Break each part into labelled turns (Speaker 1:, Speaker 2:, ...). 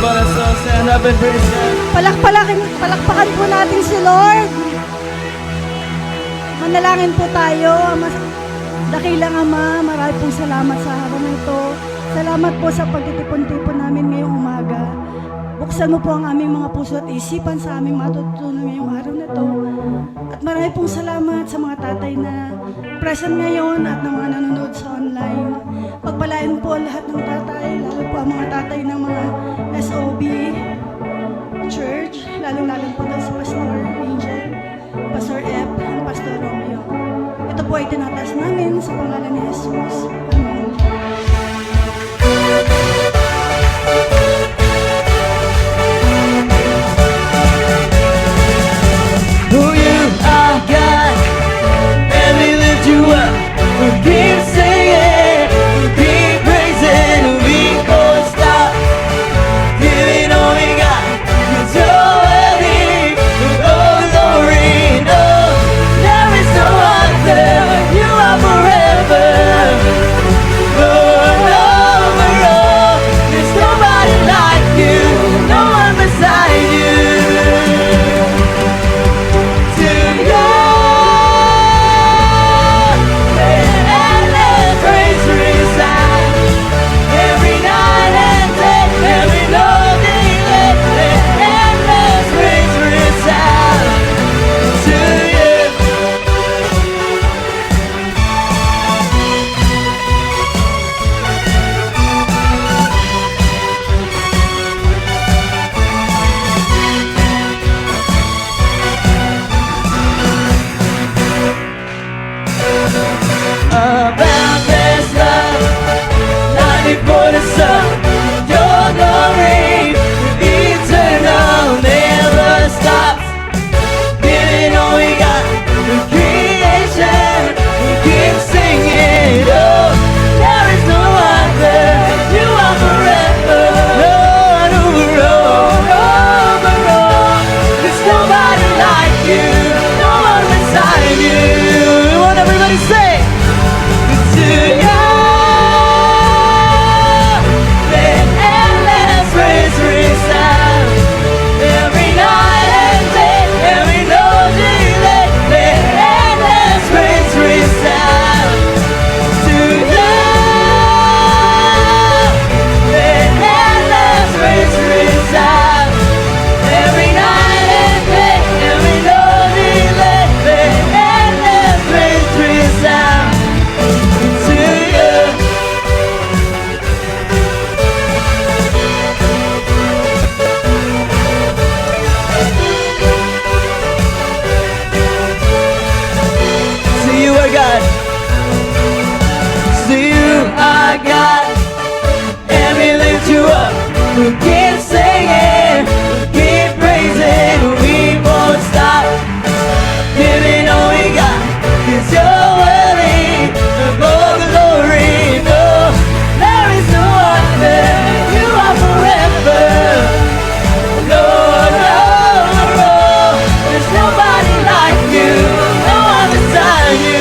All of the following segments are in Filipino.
Speaker 1: about us all. Stand up and praise God.
Speaker 2: Palakpakan po natin si Lord. Manalangin po tayo. Dakilang Ama, marami pong salamat sa araw na ito. Salamat po sa pagtitipon-tipon namin ngayong umaga. Buksan mo po ang aming mga puso at isipan sa aming matutunan ngayong araw na ito. At marami pong salamat sa mga tatay na present ngayon at ng mga nanonood sa online. Pagpalain po ang lahat ng tatay, lalo po ang mga tatay ng mga SOB Church, lalo-lalo po doon si Pastor Angel, Pastor F, at Pastor Romeo. Ito po ay tinatas namin sa pangalan ni Jesus. Amen.
Speaker 1: Who you are, God, and we lift you up. We keep singing, we keep praising, we won't stop. Giving all we got, 'cause you're worthy of all glory. No, there is no other. You are forever. Lord, over all, there's nobody like you, no one beside you. About this love, not before the sun. Your glory, eternal, never stops. Giving all we got to creation, we keep singing. Oh, there is no other. You are forever. Lord, over all, there's nobody like you, no one beside you. We want everybody to say. To you, let endless praise resound. Every night and day, every lonely day, let endless praise resound. To you, let endless praise resound. Every night and day, every lonely day, let endless praise resound. God, so you are God, and we lift you up. We keep singing, we keep praising, we won't stop. Giving all we got, 'cause you're worthy of all glory. No, there is no other. You are forever. Lord, oh, there's nobody like you, no one beside you.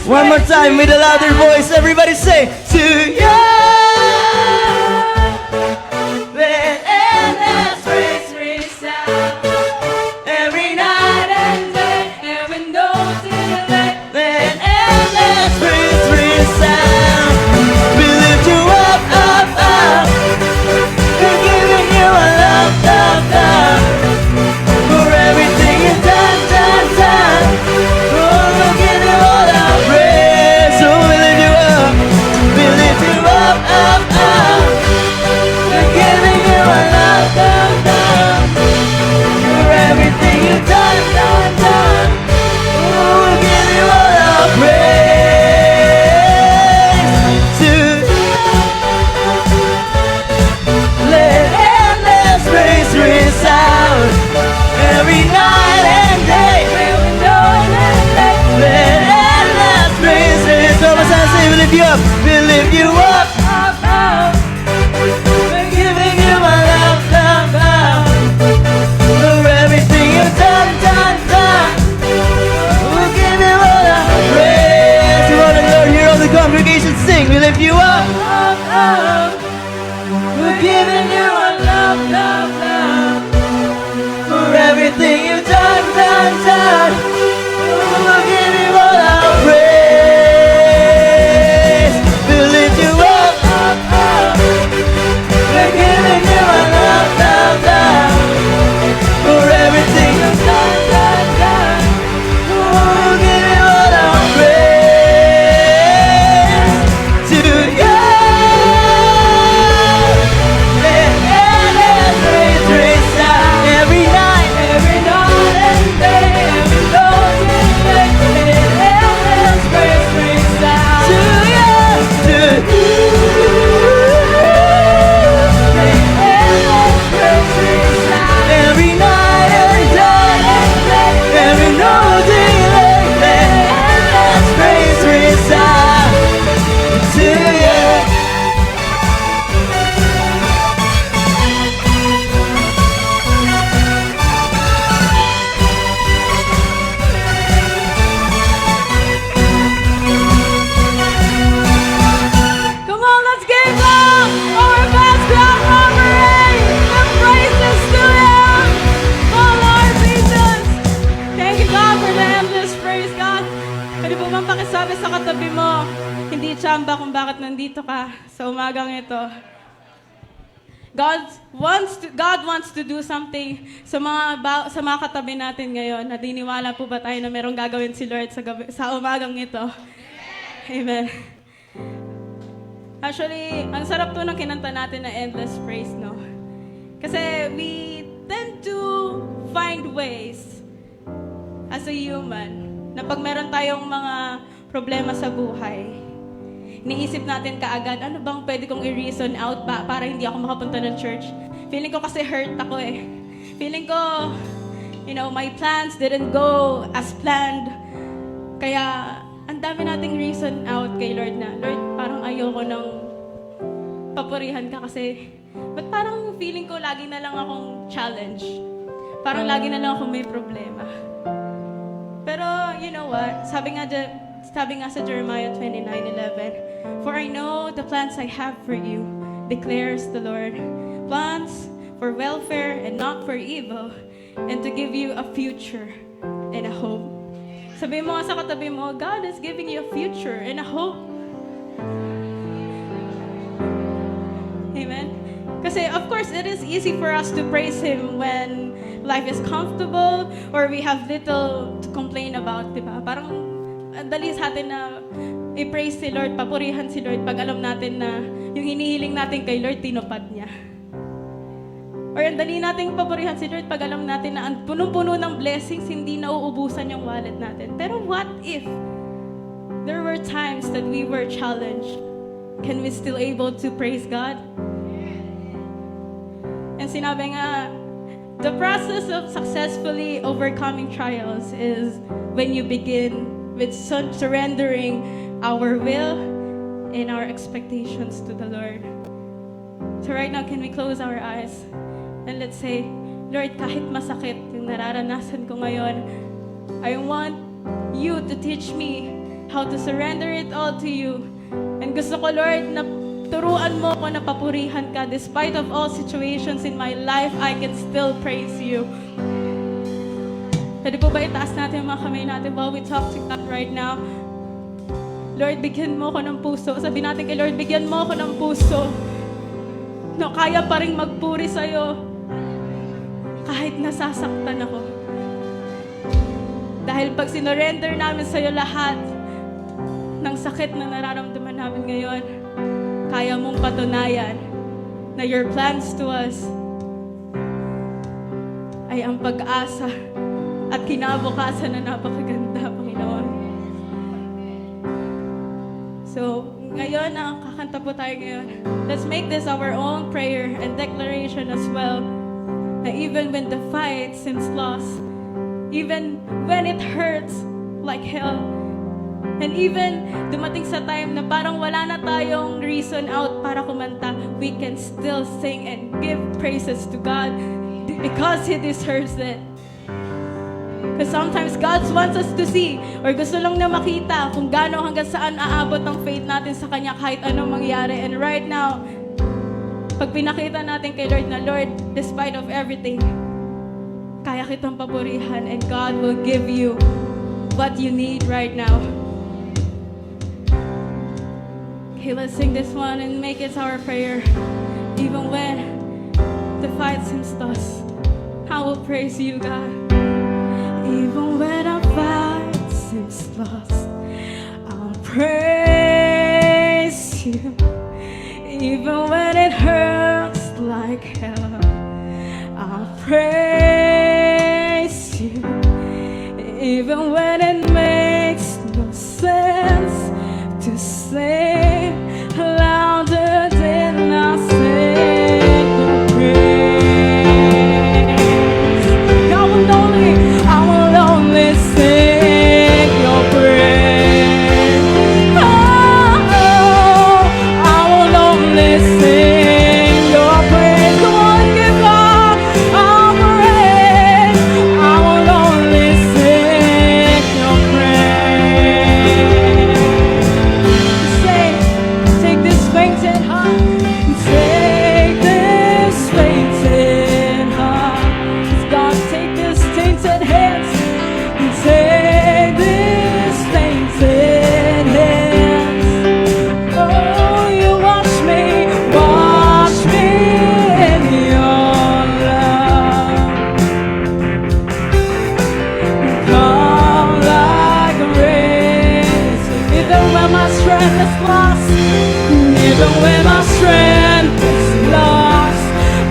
Speaker 1: One more time with a louder voice. Everybody say, to you. Let endless praise resound. Every night and day, heaven knows delay. Let endless praise resound. We lift you up, up, up. We're giving you a love, love, love. For everything you've done, done, done. Oh, we'll give you all our praise. So we lift you up. We lift you up, up, up. We're giving you a love, love, love. For everything you've done, done, done. Oh, we'll give you all our praise. To let endless praise resound. Every night and day, we know that let endless praise resound. One more time, say, we lift you up. We lift you up, up, up. We're giving you my love, love, love. For everything you've done, done, done. We'll give you all our praise. You want to Lord, hear all the congregation sing. We lift you up, up, up. We're giving you our love, love, love. For everything you've done, done, done. We'll give you all our praise. We'll lift you up, up, up. We're giving you our love, love, love. For everything you've done, done, done. We'll give you all our praise. To you. Let endless praise resound. Every night and day, every Lord let endless praise resound. To you, to you. Let endless praise resound. Every night, every day, every no delay. Let endless praise resound. To you.
Speaker 3: Come on, let's give up our best ground robbery and praises to Him. Oh Lord Jesus, thank you God for the endless praise, God. Pwede po bang pakisabi sa katabi mo, hindi tsamba kung bakit nandito ka sa umagang ito. God wants to do something sa mga katabi natin ngayon. Nadiniwala po ba tayo na merong gagawin si Lord sa umagang ito? Amen. Actually, ang sarap to ng kinanta natin na endless praise, no? Kasi we tend to find ways as a human na pag meron tayong mga problema sa buhay, iniisip natin kaagad, ano bang pwede kong i-reason out ba para hindi ako makapunta ng church? Feeling ko kasi hurt ako eh. Feeling ko, my plans didn't go as planned. Kaya, ang dami nating reason out kay Lord na, Lord, parang ayoko nang papurihan ka kasi, ba't parang feeling ko lagi na lang akong challenge? Parang lagi na lang akong may problema. Pero, you know what? Sabi nga sa Jeremiah 29:11, for I know the plans I have for you, declares the Lord. Plans for welfare and not for evil, and to give you a future and a hope. Sabi mo nga sa katabi mo, God is giving you a future and a hope. Amen? Kasi of course, it is easy for us to praise Him when life is comfortable or we have little to complain about, di ba? Parang ang dali sa atin na i-praise si Lord, papurihan si Lord pag alam natin na yung hinihiling natin kay Lord, tinupad niya. Or ang dali nating papurihan si Lord pag alam natin na ang punong-puno ng blessings, hindi nauubusan yung wallet natin. Pero what if there were times that we were challenged? Can we still able to praise God? And sinabi nga, the process of successfully overcoming trials is when you begin with surrendering our will and our expectations to the Lord. So right now, can we close our eyes? And let's say, Lord, kahit masakit yung nararanasan ko ngayon, I want you to teach me how to surrender it all to you. And gusto ko, Lord, na turuan mo ko na papurihan ka. Despite of all situations in my life, I can still praise you. Pwede po ba itaas natin yung mga kamay natin while we talk to God right now? Lord, bigyan mo ko ng puso. Sabi natin kay Lord, bigyan mo ko ng puso na kaya pa rin magpuri sa'yo kahit nasasaktan ako. Dahil pag sinorender namin sa'yo lahat ng sakit na nararamdaman namin ngayon, kaya mong patunayan na your plans to us ay ang pag-asa at kinabukasan na napakaganda, Panginoon. So, ngayon, kakanta po tayo ngayon. Let's make this our own prayer and declaration as well. Na even when the fight seems lost, even when it hurts like hell, and even dumating sa time na parang wala na tayong reason out para kumanta, we can still sing and give praises to God because He deserves it. Because sometimes God wants us to see or gusto lang na makita kung gaano hanggang saan aabot ang faith natin sa Kanya kahit anong mangyari. And right now, pag pinakita natin kay Lord na, Lord, despite of everything, kaya kitang papurihan and God will give you what you need right now. Okay, let's sing this one and make it our prayer. Even when the fight seems lost, I will praise you, God. Even when our fight seems lost, I'll praise you. Even when it hurts like hell, I'll praise you. Even when it makes no sense to say louder than I sing your praise. I will only sing your praise. Oh, I will only sing your praise. Come on, give God our praise. I will only sing your praise. Say, take this fainting heart, take this fainting heart. God, take this tainted hands, take this tainted hands. Oh, you wash me in your love. Come like a rain. Even when my strength is lost, even when my strength is lost,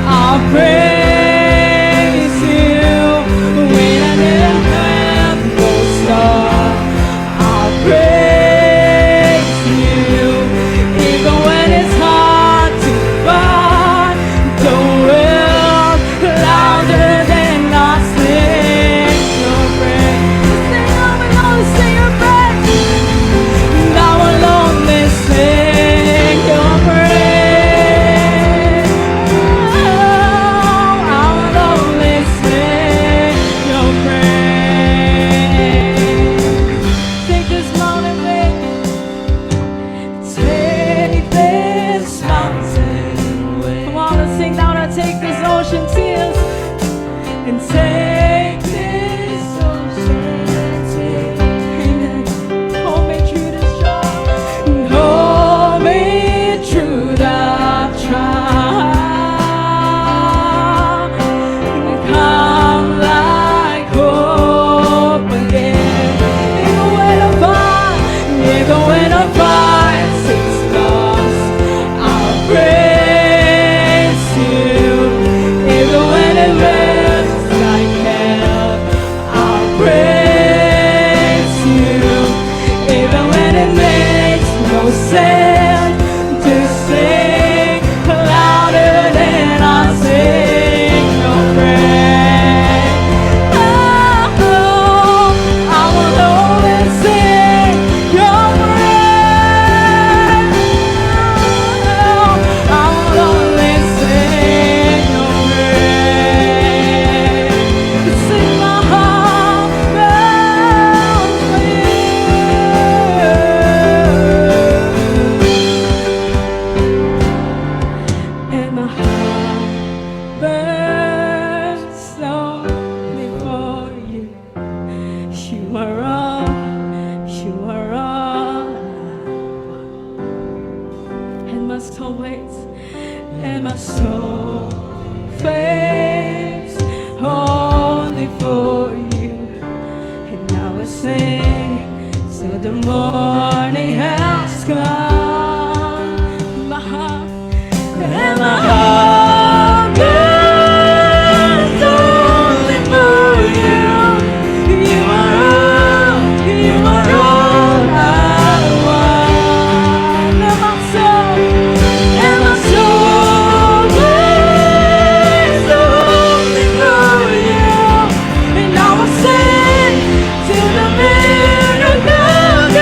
Speaker 3: I'll praise you. When I didn't have no star, I'll praise you. Even when it's hard to find the will louder than I sing your praise. Sing on and on, sing your praise. And I will only sing your praise. Oh, I will only sing your praise. Take this mountain, baby. Take this mountain away. Come on, let's sing down and take this ocean tears. And take this ocean tears. Hold me through this trial. And hold me through the trial. And come like hope again. Even when a fight seems lost, I'll praise you. Even when it hurts like hell, I'll praise you. Even when it makes no sense to sing louder than I sing your praise. Oh, I will only sing your praise. Oh, I will only sing your praise. Sing my heart out for you. always. And my soul prays only for you. And I will sing till the morning has come. My heart and my heart yearns only for you. You are all I want. And my soul prays only for you. And I will sing till the miracle comes.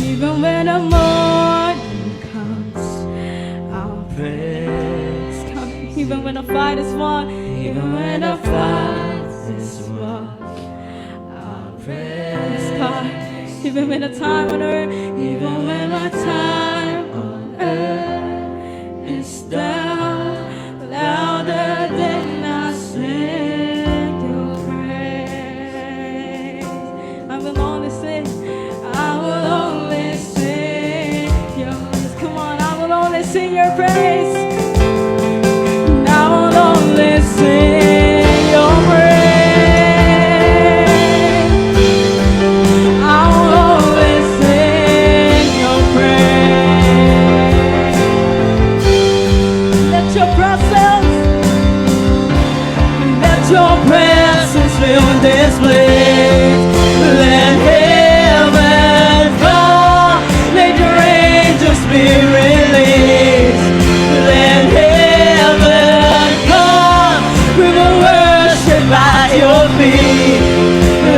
Speaker 3: Even when the morning comes, I'll praise. Even when the fight is won, even when the fight is won, I'll praise God. Even when the time on earth, even when my time on earth is down, louder than I sing your praise. I will only sing, I will only sing yours. Come on, I will only sing your praise. I will only sing your praise. I will only sing your praise. Let your presence fill this place. Let heaven fall. Let your angels be released. Let heaven come. We will worship at your feet.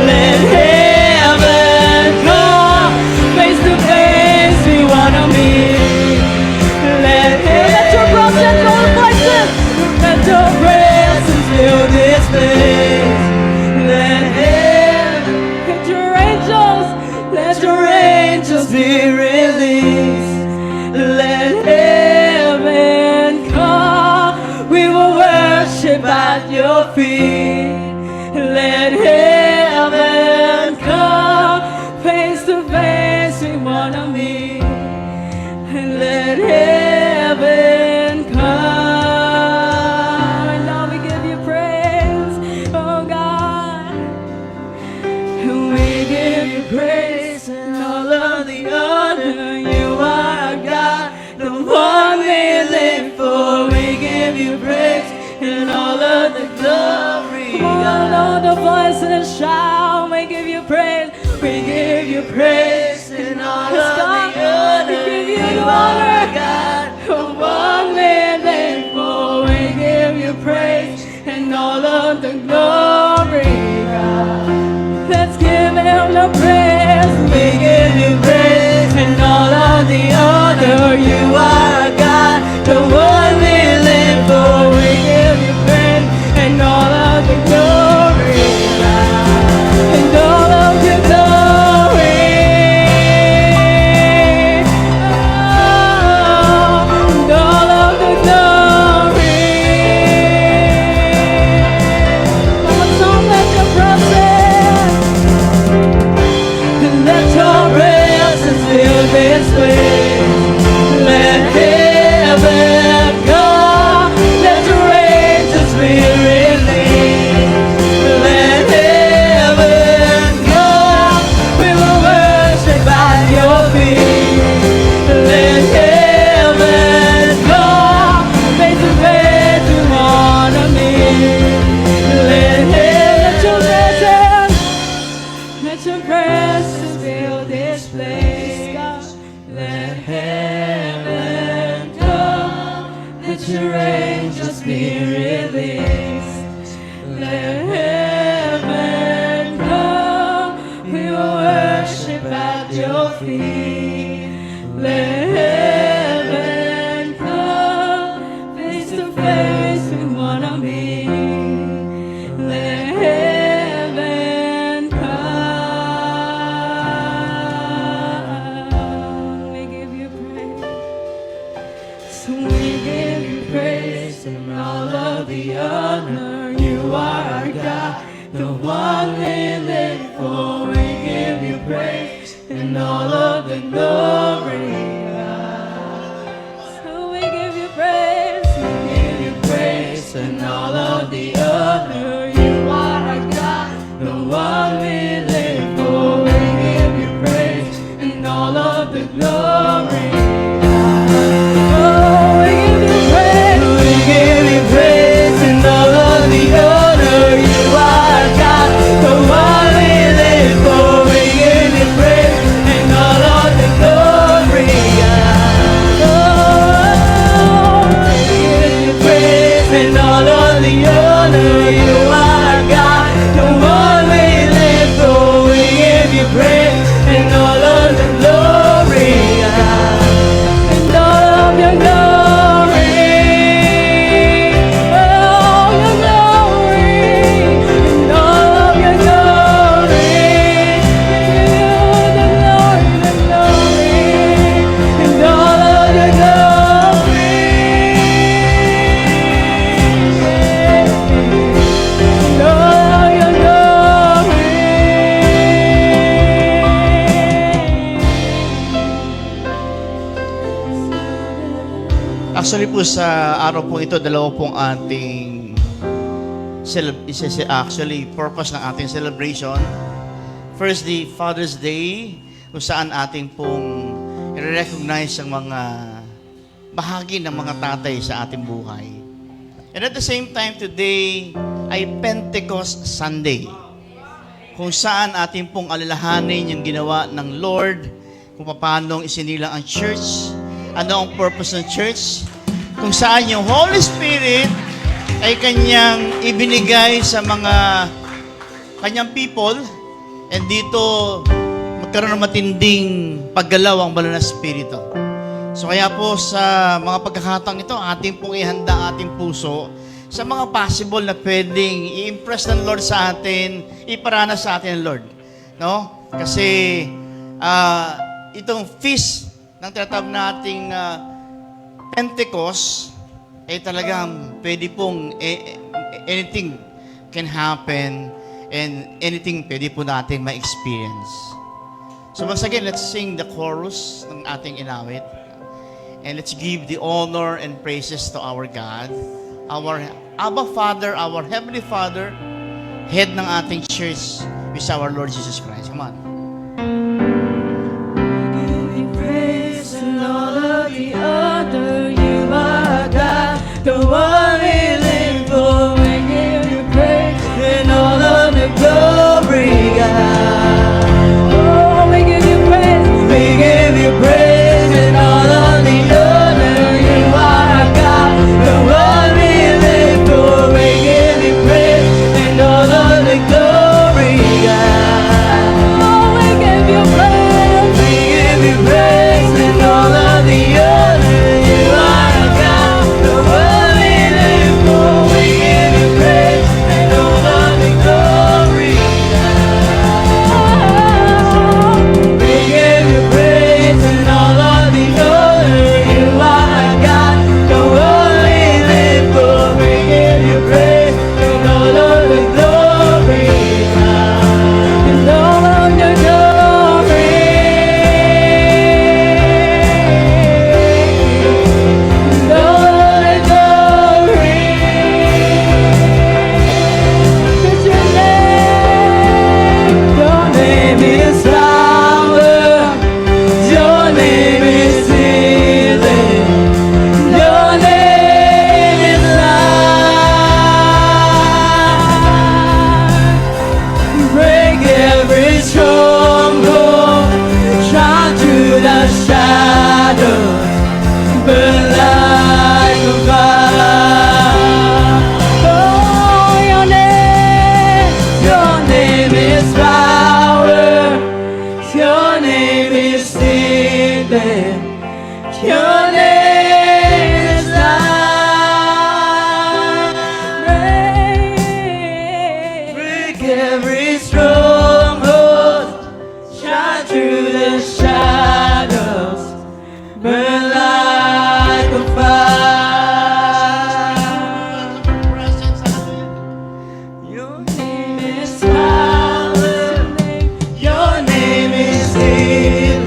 Speaker 3: Let heaven come. Face to face we wanna meet. Let your presence fill the places. Let your presence fill this place. Let your angels be released. Let heaven come. We will worship at your feet. Let heaven come. Face to face we wanna meet. Let heaven come. And now we give you praise, oh God. We give you praise and all of the honor. You are God, the one we live for. We give you praise and all of the glory. Come on, all the voices shout. We give you praise. We give you praise and all of the honor. We give you the honor, God, the one we live for. We give you praise and all of the glory, God. Let's give him the praise. We give you praise and all of the honor. You are God, the one we live for. We give you praise and all of the glory, God. And all of the glory. Oh, and all of the glory. Come on, song, let your presence. Let your presence fill this place. Let heaven come. Let your angels be released. Let heaven come. We will worship at your feet. Let heaven come. Face to face we wanna meet. Let your presence. Let your presence fill this place, God. Let heaven come. Let your angels be released. Let heaven come. We will worship at your feet. Let heaven
Speaker 1: all of the glory.
Speaker 3: So we give you praise.
Speaker 1: We give you praise and all of the honor. You are our God, the one we live for. We give you praise and all of the glory.
Speaker 3: Oh, we give you praise.
Speaker 1: We give you praise and all of the honor. You are God, the one we live for. We give you praise and all of the glory. Oh, we give you praise and all of the honor. You are God, the one we live for. We give you praise and all of the glory. And all of your glory. Oh, your glory. And all of your glory. The glory, the glory. And all of your glory. And all of your glory.
Speaker 4: Actually po sa araw po ito, dalawa pong ating actually purpose ng ating celebration. First, the Father's Day, kung saan ating pong i-recognize ang mga bahagi ng mga tatay sa ating buhay. And at the same time, today ay Pentecost Sunday, kung saan ating pong alalahanin yung ginawa ng Lord, kung paano isinilang ang church, ano ang purpose ng church, kung saan yung Holy Spirit ay kanyang ibinigay sa mga kanyang people, and dito magkaroon ng matinding paggalaw ang banal na Espiritu. So kaya po sa mga pagkakataong ito, ating pong ihanda ang ating puso sa mga possible na pwedeng i-impress ng Lord sa atin, iparana sa atin ng Lord. No? Kasi itong feast ng tinatawag nating Pentecost ay talagang pwede pong anything can happen and anything pwede po natin ma-experience. So once again, let's sing the chorus ng ating inawit. And let's give the honor and praises to our God, our Abba Father, our Heavenly Father, head ng ating church, which is our Lord Jesus Christ. Come on.
Speaker 1: Give you praise and all of the honor. You are God, the one we live for. We give you praise and all of the glory, God. Oh, we give you praise. We give you praise and all of the honor. You are God, the one we live for. We give you praise and all of the glory, God.
Speaker 3: Oh, we give you praise.
Speaker 1: We give you praise and all of the honor. You are God, the one we live for. We give you praise and all of the glory. We give you praise and all of the honor. You are God, the one we live for. We give you praise and all of the glory. And all of your glory. And all of the glory. 'Cause your name is power. Your name is healing. Your name is life. Break every stronghold, shine through the shadows, burn like a fire. Oh, your name is power. Your name is healing. Your name is life. Break every stronghold, shine through the shadows, burn like a fire. Your name is power. Your name is healing.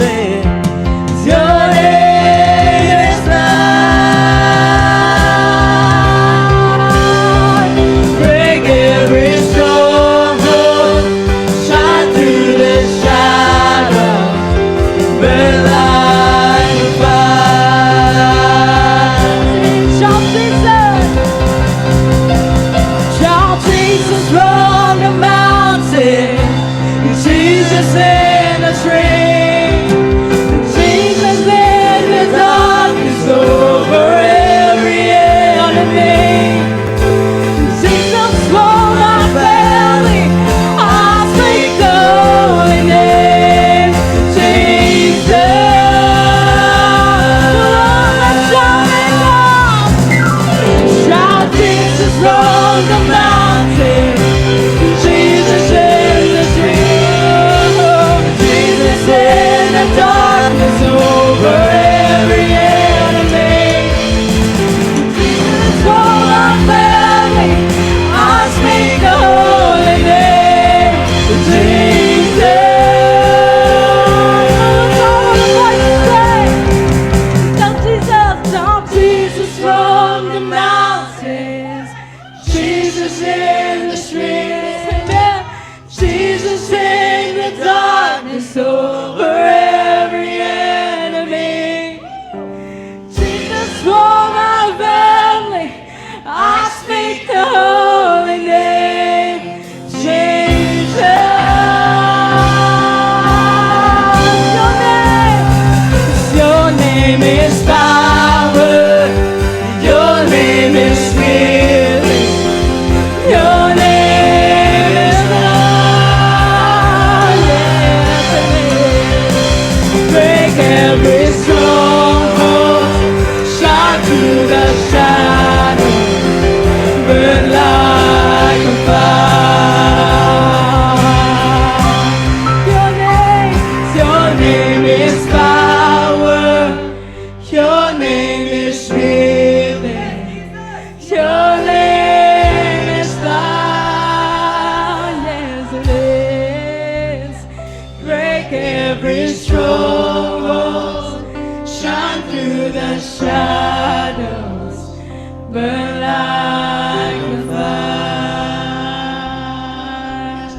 Speaker 3: shadows burn like a fire.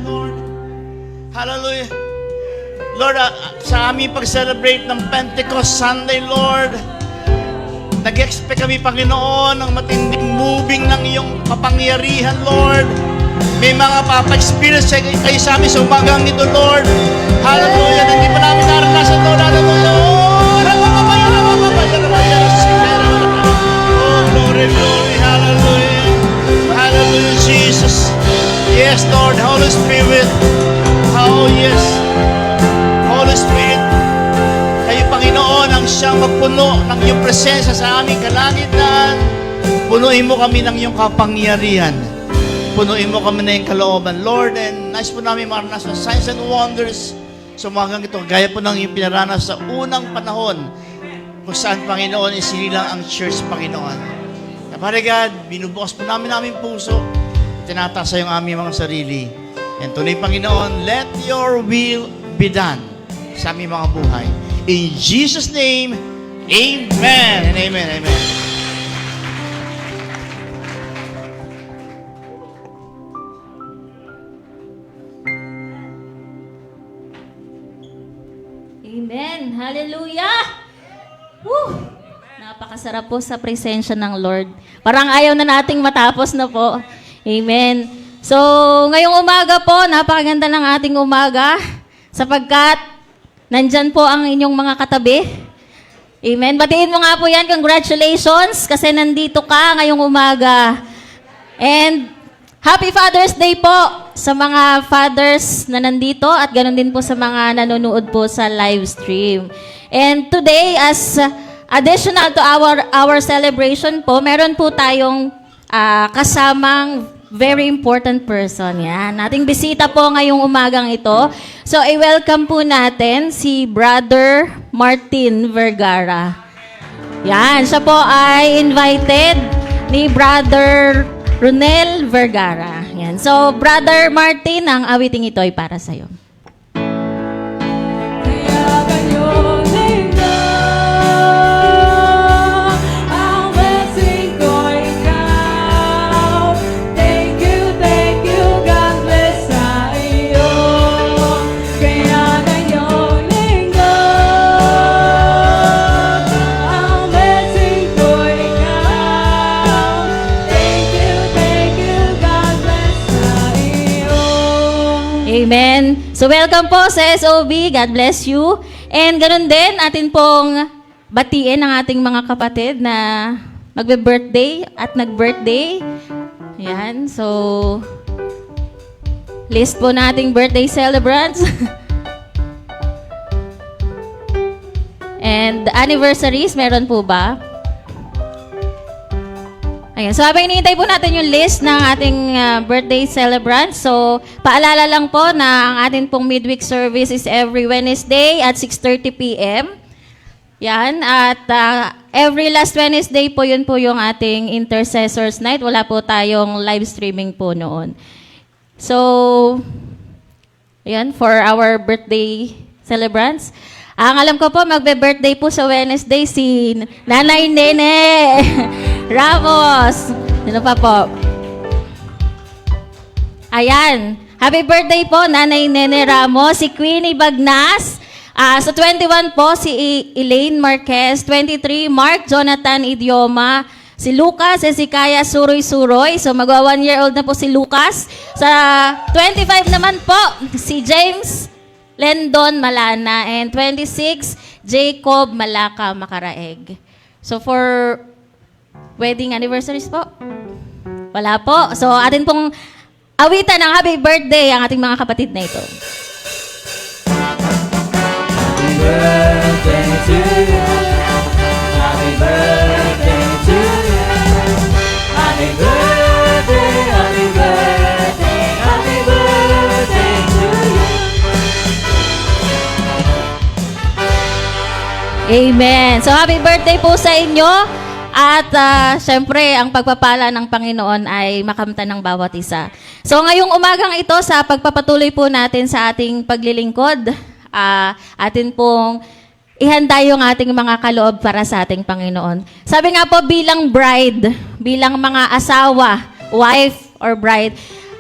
Speaker 4: Lord. Hallelujah. Lord, sa aming pag-celebrate ng Pentecost Sunday, Lord, nag-expect kami, Panginoon, ng matinding moving ng iyong kapangyarihan, Lord. May mga papa-experience kayo sa amin sa umagang ito, Lord. Hallelujah. Hindi pa namin naranasan, Lord. Hallelujah. Oh, glory, glory. Hallelujah. Hallelujah, Jesus. Yes, Lord. Holy Spirit. Oh, yes. Holy Spirit, kayo, Panginoon, ang siyang magpuno ng iyong presensya sa aming kalangitan. Punuin mo kami ng iyong kapangyarihan. Punuin mo kami na iyong kalooban, Lord. And nais po namin maranasan signs and wonders sa umagang ito. Gaya po ng iyong pinaranas sa unang panahon kung saan, Panginoon, isinilang ang church, Panginoon. Father God, binubukas po namin puso. Tinataas yung aming mga sarili. And tunay, Panginoon, let your will be done sa aming mga buhay. In Jesus' name, amen and amen, amen.
Speaker 5: Amen. Hallelujah. Woo! Napakasarap po sa presensya ng Lord. Parang ayaw na nating matapos na po. Amen. So, ngayong umaga po, napakaganda ng ating umaga sapagkat nandyan po ang inyong mga katabi. Amen. Batiin mo nga po yan. Congratulations kasi nandito ka ngayong umaga. And Happy Father's Day po sa mga fathers na nandito at ganoon din po sa mga nanonood po sa live stream. And today, as additional to our celebration po, meron po tayong kasamang very important person. Yan. Ating bisita po ngayong umagang ito. So, i-welcome po natin si Brother Martin Vergara. Yan. Siya po ay invited ni Brother Ronel Vergara. Yan. So, Brother Martin, ang awiting ito ay para sa'yo.
Speaker 3: Kaya kayo lingkod, ang blessing ko ikaw. Thank you, God bless sa iyo. Kaya kayo lingkod, ang blessing ko ikaw. Thank you, God bless sa iyo.
Speaker 5: Amen. So, welcome po sa SOB. God bless you. And ganun din, atin pong batiin ang ating mga kapatid na magbe-birthday at nag-birthday. Ayan. So, list po nating birthday celebrants. And anniversaries, meron po ba? Ayan. So, habang hinihintay po natin yung list ng ating birthday celebrants, so, paalala lang po na ang ating pong midweek service is every Wednesday at 6:30 p.m. Yan. At every last Wednesday po, yun po yung ating Intercessors Night. Wala po tayong live streaming po noon. So, ayan, for our birthday celebrants. Ang alam ko po, magbe-birthday po sa Wednesday si Nanay Nene Ramos. Ano pa po? Ayan. Happy birthday po, Nanay Nene Ramos. Si Queenie Bagnas. Sa 21 po, si Elaine Marquez. 23, Mark Jonathan Idioma. Si Lucas Ezekiah Suroy-Suroy. So, magwa 1 year old na po si Lucas. Sa 25 naman po, si James Lendon Malana. And 26, Jacob Malaka Makaraeg. So, for wedding anniversaries po? Wala po. So, atin pong awitan ng happy birthday ang ating mga kapatid na ito.
Speaker 1: Happy birthday to you. Happy birthday to you. Happy birthday, happy birthday, happy birthday to you.
Speaker 5: Amen. So, happy birthday po sa inyo. At syempre, ang pagpapala ng Panginoon ay makamtan ng bawat isa. So, ngayong umagang ito, sa pagpapatuloy po natin sa ating paglilingkod, atin pong ihanda yung ating mga kaloob para sa ating Panginoon. Sabi nga po, bilang bride, bilang mga asawa, wife or bride,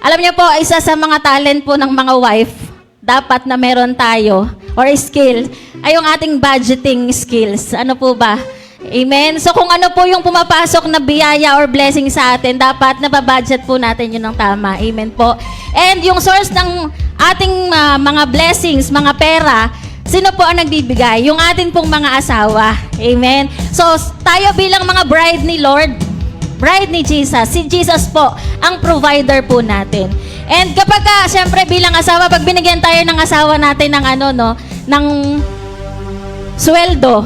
Speaker 5: alam niyo po, isa sa mga talent po ng mga wife, dapat na meron tayo, or skill, ay yung ating budgeting skills. Ano po ba? Amen? So kung ano po yung pumapasok na biyaya or blessing sa atin, dapat nababudget po natin yun ng tama. Amen po. And yung source ng ating mga blessings, mga pera, sino po ang nagbibigay? Yung atin pong mga asawa. Amen? So tayo bilang mga bride ni Lord, bride ni Jesus, si Jesus po ang provider po natin. And kapag siyempre bilang asawa, pag binigyan tayo ng asawa natin ng ng sweldo,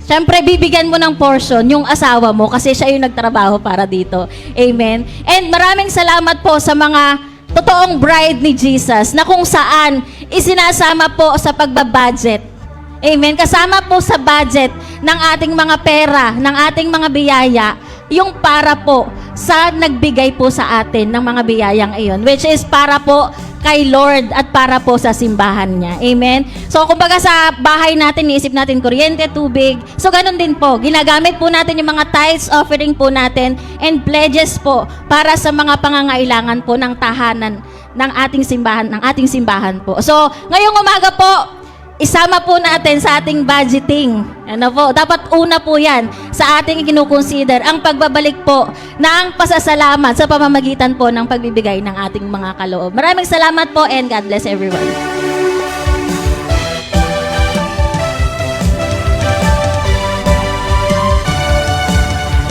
Speaker 5: siyempre, bibigyan mo ng portion yung asawa mo kasi siya yung nagtrabaho para dito. Amen? And maraming salamat po sa mga totoong bride ni Jesus na kung saan isinasama po sa pagbabudget. Amen? Kasama po sa budget ng ating mga pera, ng ating mga biyaya, yung para po sa nagbigay po sa atin ng mga biyayang iyon, which is para po kay Lord at para po sa simbahan niya. Amen? So, kumbaga sa bahay natin, iisip natin kuryente, tubig. So, ganun din po. Ginagamit po natin yung mga tithes, offering po natin, and pledges po para sa mga pangangailangan po ng tahanan ng ating simbahan po. So, ngayong umaga po, isama po natin sa ating budgeting. Ano po? Dapat una po yan sa ating kinukonsider ang pagbabalik po ng pasasalamat sa pamamagitan po ng pagbibigay ng ating mga kaloob. Maraming salamat po and God bless everyone.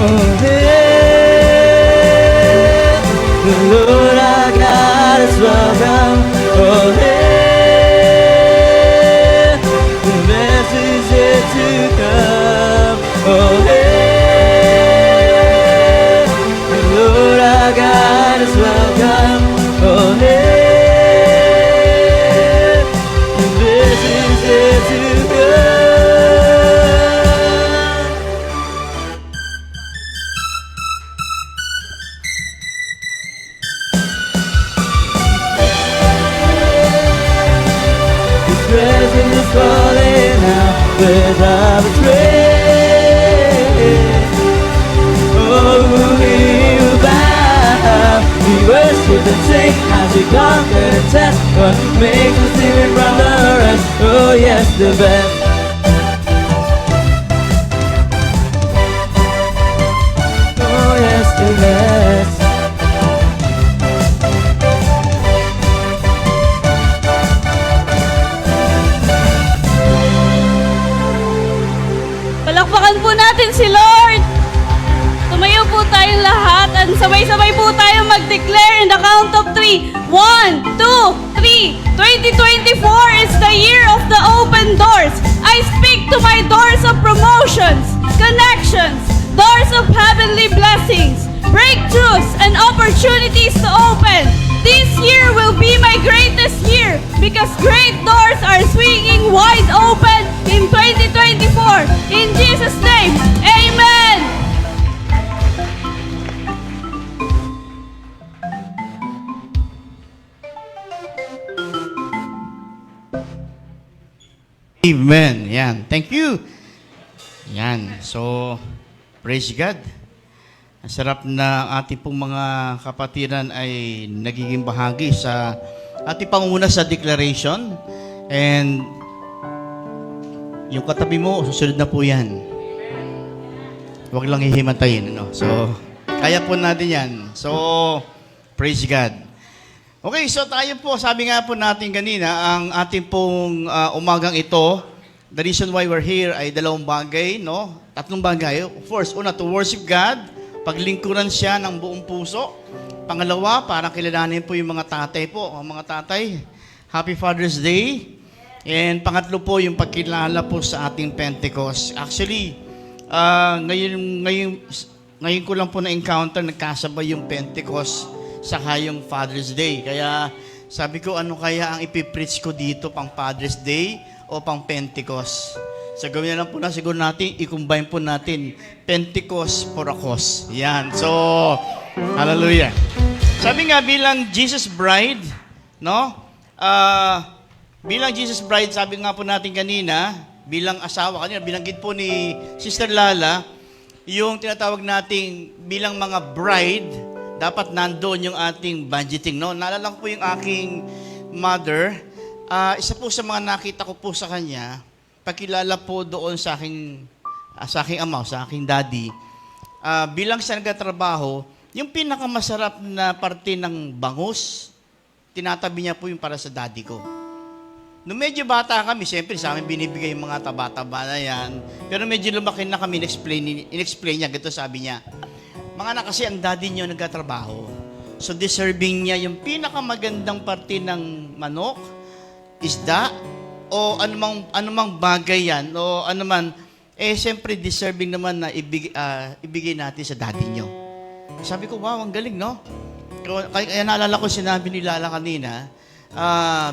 Speaker 1: Oh, hey, the Lord our God is welcome. Oh, hey, the best is yet to come. Oh, hey, the Lord our God is welcome. Oh, hey, the best is yet to come. Presence is calling out with our praise. Oh, we will bow, we worship and sing as we conquer and test what makes us different from the rest. Oh yes, the best. Oh yes, the best.
Speaker 3: Palakpakan po natin si Lord. Tumayo po tayong lahat at sabay-sabay po tayo mag-declare in the count of 3. 1, 2, 3. 2024 is the year of the open doors. I speak to my doors of promotions, connections, doors of heavenly blessings, breakthroughs, and opportunities to open. This year will be my greatest year because great doors are swinging wide open in 2024. In Jesus' name, Amen!
Speaker 4: Amen. Yan. Thank you. Yan. So, praise God. Ang sarap na ating pong mga kapatiran ay nagiging bahagi sa ating pangunguna sa declaration. And yung katabi mo, susunod na po yan. Huwag lang hihimantayin. Ano? So, kaya po natin yan. So, praise God. Okay, so tayo po, sabi nga po natin kanina, ang ating pong umagang ito, the reason why we're here ay dalawang bagay, no? Tatlong bagay. First, una, to worship God, paglingkuran siya ng buong puso. Pangalawa, para kilalanin po yung mga tatay po. Ang mga tatay, Happy Father's Day. And pangatlo po, yung pagkilala po sa ating Pentecost. Actually, ngayon ko lang po na-encounter, nagkasabay yung Pentecost saka yung Father's Day. Kaya sabi ko, ano kaya ang ipipreach ko dito pang Father's Day o pang Pentecost? So gawin na lang po na siguro natin, i-combine po natin Pentecost for a cause. Yan. So, hallelujah. Sabi nga, bilang Jesus bride, no? Bilang Jesus bride, sabi nga po natin kanina, bilang asawa. Kanina, binanggit po ni Sister Lala, yung tinatawag nating bilang mga bride, dapat nandoon yung ating budgeting. No? Naalala ko po yung aking mother. Isa po sa mga nakita ko po sa kanya, pagkilala po doon sa aking ama, sa aking daddy, bilang siya nagtatrabaho, yung pinakamasarap na parte ng bangus, tinatabi niya po yung para sa daddy ko. Nung medyo bata kami, siyempre sa amin binibigay yung mga taba-taba na yan. Pero medyo lumaki na kami, in-explain niya, gito sabi niya, mga anak kasi ang daddy niyo nagtatrabaho. So deserving niya yung pinakamagandang parte ng manok, isda, o anumang bagay yan, o anuman, siyempre deserving naman na ibigay natin sa daddy niyo. Sabi ko, wow, ang galing, no? Kaya naalala ko sinabi ni Lala kanina,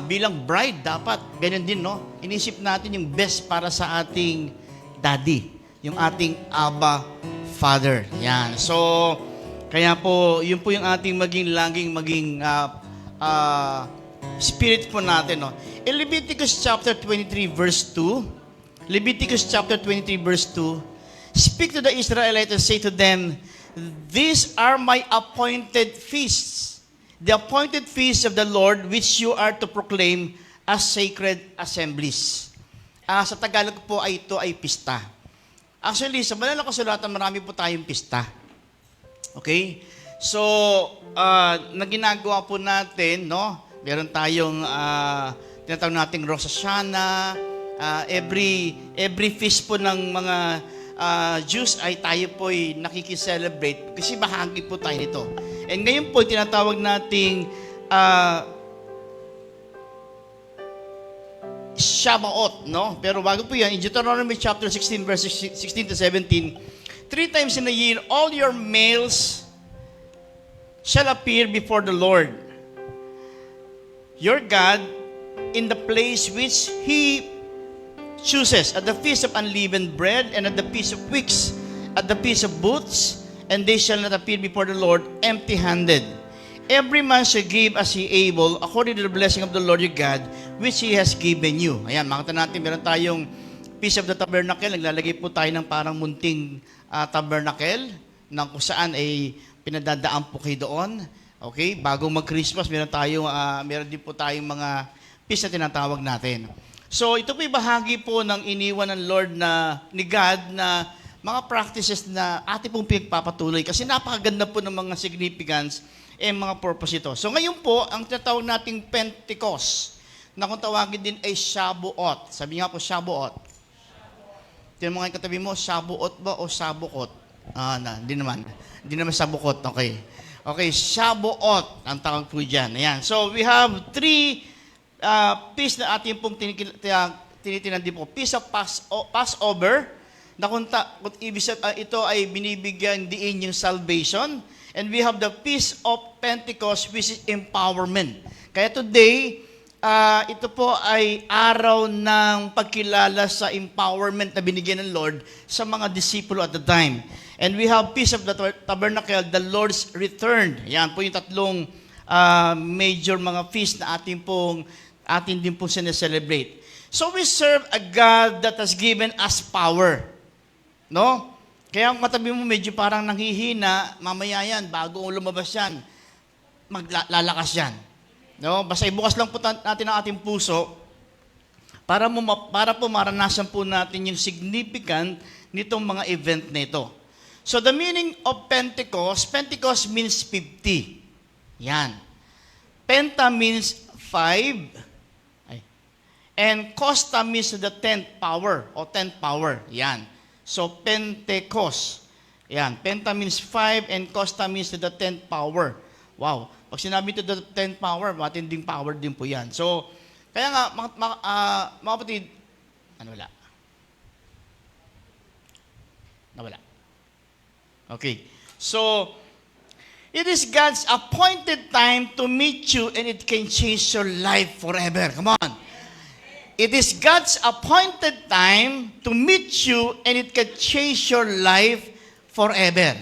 Speaker 4: bilang bride, dapat ganyan din, no? Inisip natin yung best para sa ating daddy, yung ating Abba Father. Yan. So, kaya po, yun po yung ating laging maging spirit po natin, no? In Leviticus chapter 23, verse 2, Leviticus chapter 23, verse 2, speak to the Israelites and say to them, these are my appointed feasts, the appointed feasts of the Lord, which you are to proclaim as sacred assemblies. Sa Tagalog po ay ito ay pista. Actually, sa banal na kasulatan, marami po tayong pista. Okay? So, na ginagawa po natin, no? Meron tayong tinatawag nating Rosh Hashanah, every feast po ng mga Jews ay tayo po ay nakikiselebrate kasi bahagi po tayo nito. And ngayon po, tinatawag nating Shavuot, no? Pero bago po yan, in Deuteronomy chapter 16, verses 16 to 17, 3 times in a year, all your males shall appear before the Lord, your God, in the place which He chooses, at the feast of unleavened bread, and at the feast of weeks, at the feast of booths, and they shall not appear before the Lord empty-handed. Every man shall give as he able, according to the blessing of the Lord your God, which He has given you. Ayan, makita natin, meron tayong Feast of the Tabernacle. Naglalagay po tayo ng parang munting tabernacle, na kung saan ay pinadadaan po kayo doon. Okay, bago mag-Christmas, meron din po tayong mga feast na tinatawag natin. So, ito po'y bahagi po ng iniwan ng Lord ni God na mga practices na ating pong pinagpapatuloy kasi napakaganda po ng mga significance mga purpose ito. So, ngayon po, ang tinatawag nating Pentecost, na kung tawagin din ay Shavuot. Sabi nga po, Shavuot. Tingnan mo nga yung katabi mo, Shavuot ba o Sabukot? Hindi naman. Hindi naman Sabukot, okay. Okay, Shavuot, ang tawag po dyan. Ayan. So, we have 3 feast na ating pong tinitinan din po. Feast of Passover, na kung ibig ito ay binibigyan diin yung salvation. And we have the Feast of Pentecost, which is empowerment. Kaya today, ito po ay araw ng pagkilala sa empowerment na binigyan ng Lord sa mga disipulo at the time. And we have Feast of the Tabernacle, the Lord's Return. Yan po yung tatlong major mga feast na atin din po sineselebrate. So we serve a God that has given us power. No? Kaya ang katabi mo medyo parang nanghihina, mamaya yan, bago lumabas yan, maglalakas yan. No? Basta ibukas lang po natin ang ating puso para po maranasan po natin yung significant nitong mga event na ito. So the meaning of Pentecost means 50. Yan. Penta means 5. And Costa means the 10th power o 10th power. Yan. So, Pentecost. Yan. Penta means 5 and Costa means the 10th power. Wow. Pag sinabi ito the 10th power, matinding power din po yan. So, kaya nga, mga kapatid, nawala. Okay. So, it is God's appointed time to meet you and it can change your life forever. Come on. It is God's appointed time to meet you and it can change your life forever.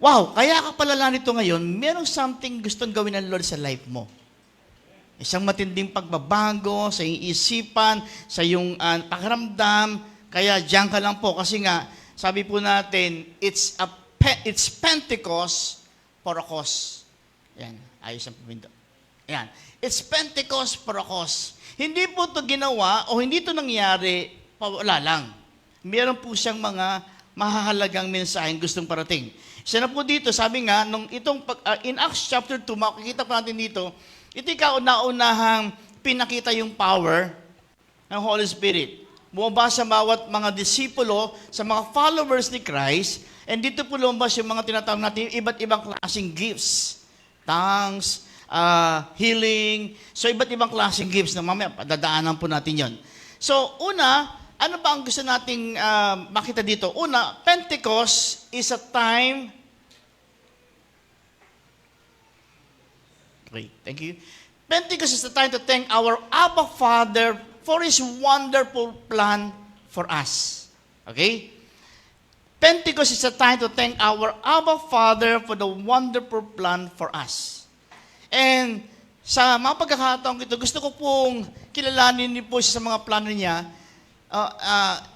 Speaker 4: Wow, kaya ka palala nito ngayon, merong something gustong gawin ng Lord sa life mo. Isang matinding pagbabago sa iyong isipan, sa iyong pakiramdam. Kaya diyan ka lang po kasi nga sabi po natin, it's Pentecost for a cause. Yan, ayos ang pumindo. Yan. It's Pentecost for a cause. Hindi po ito ginawa o hindi ito nangyari, wala lang. Meron po siyang mga mahahalagang mensaheng gustong parating. Isa na po dito, sabi nga, in Acts chapter 2, makikita po natin dito, ito kauna-unahang pinakita yung power ng Holy Spirit. Bumaba sa bawat mga disipulo, sa mga followers ni Christ, and dito po lumabas yung mga tinatawag natin iba't ibang klaseng gifts. Tongues, healing, so iba't ibang klaseng gifts na mamaya, dadaanan po natin yon. So, una, ano ba ang gusto nating makita dito? Una, Pentecost is a time. Okay, thank you. Pentecost is the time to thank our Abba Father for His wonderful plan for us. Okay? Pentecost is a time to thank our Abba Father for the wonderful plan for us. And sa mga pagkakataong ito, gusto ko pong kilalanin niyo po siya sa mga plano niya.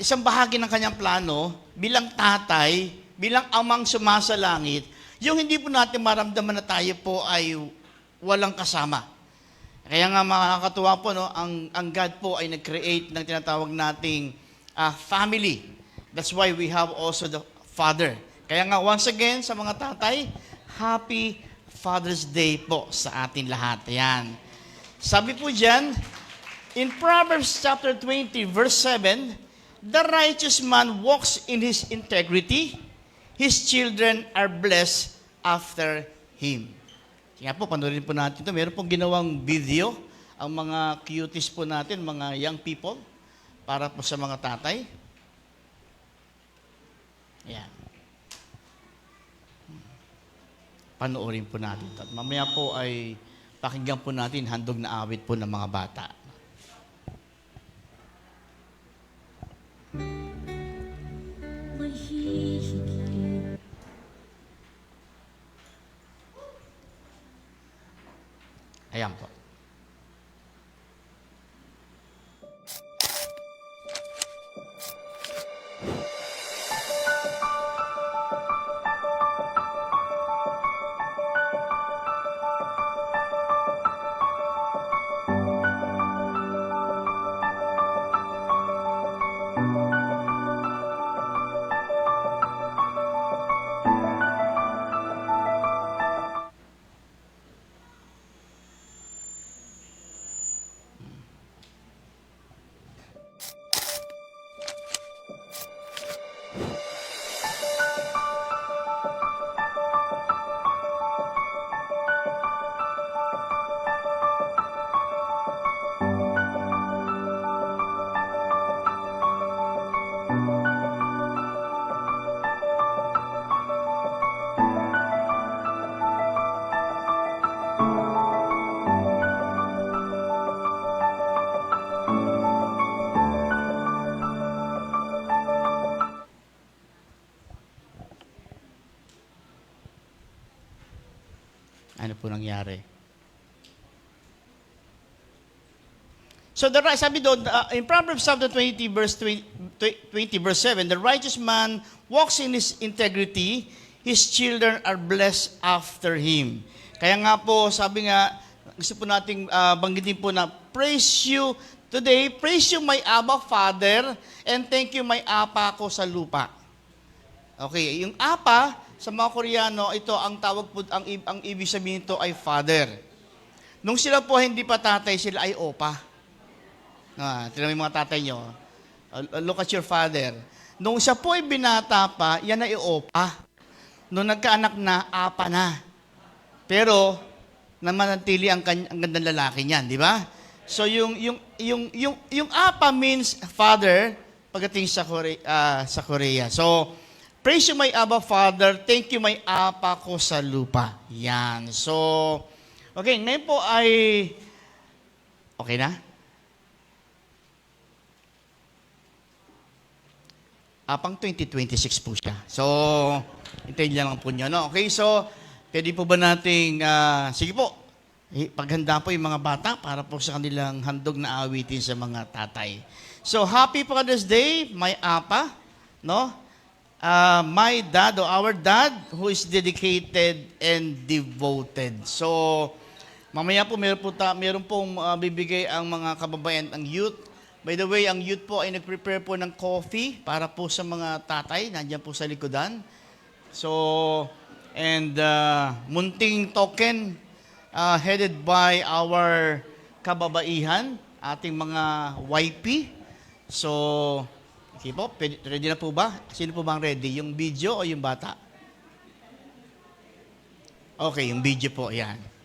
Speaker 4: Isang bahagi ng kanyang plano, bilang tatay, bilang amang sumasalangit, yung hindi po natin maramdaman na tayo po ay walang kasama. Kaya nga makakatuwa po, no, ang God po ay nag-create ng tinatawag nating family. That's why we have also the Father. Kaya nga once again sa mga tatay, Happy Father's Day po sa atin lahat. Yan. Sabi po dyan, in Proverbs chapter 20 verse 7, the righteous man walks in his integrity, his children are blessed after him. Kaya po, panoorin po natin ito. Meron pong ginawang video ang mga cuties po natin, mga young people, para po sa mga tatay. Yan. Panoorin po natin ito. At mamaya po ay pakinggan po natin handog na awit po ng mga bata. Ayan po. Ano po nangyari? So sabi doon, in Proverbs chapter 20 verse 7, the righteous man walks in his integrity, his children are blessed after him. Kaya nga po, sabi nga, gusto po nating banggitin po na praise you today, praise you my Abba Father, and thank you my Apa ko sa lupa. Okay, yung Apa, sa mga Koreano, ito ang tawag po, ang ibig sabihin nito ay father. Nung sila po hindi pa tatay, sila ay opa. Tignan mo yung mga tatay nyo. Look at your father. Nung siya po ay binata pa, yan ay opa. Nung nagkaanak na, apa na. Pero, namanatili ang gandang lalaki niyan, di ba? So, yung apa means father pagdating sa Korea. So, praise you, my Abba Father. Thank you, my Apa ko sa lupa. Yan. So, okay, ngayon po ay, okay na? Pang 2026 po siya. So, hintayin lang po niyo, no? Okay, so, pwede po ba nating, sige po, paghanda po yung mga bata para po sa kanilang handog na awitin sa mga tatay. So, happy Father's Day, my apa, no? My dad or our dad who is dedicated and devoted. So, mamaya po meron pong bibigay ang mga kababayan, ang youth. By the way, ang youth po ay nag-prepare po ng coffee para po sa mga tatay. Nandiyan po sa likodan. So, and munting token headed by our kababaihan, ating mga YP. So, okay po, ready na po ba? Sino po bang ready? Yung video o yung bata? Okay, yung video po, yan.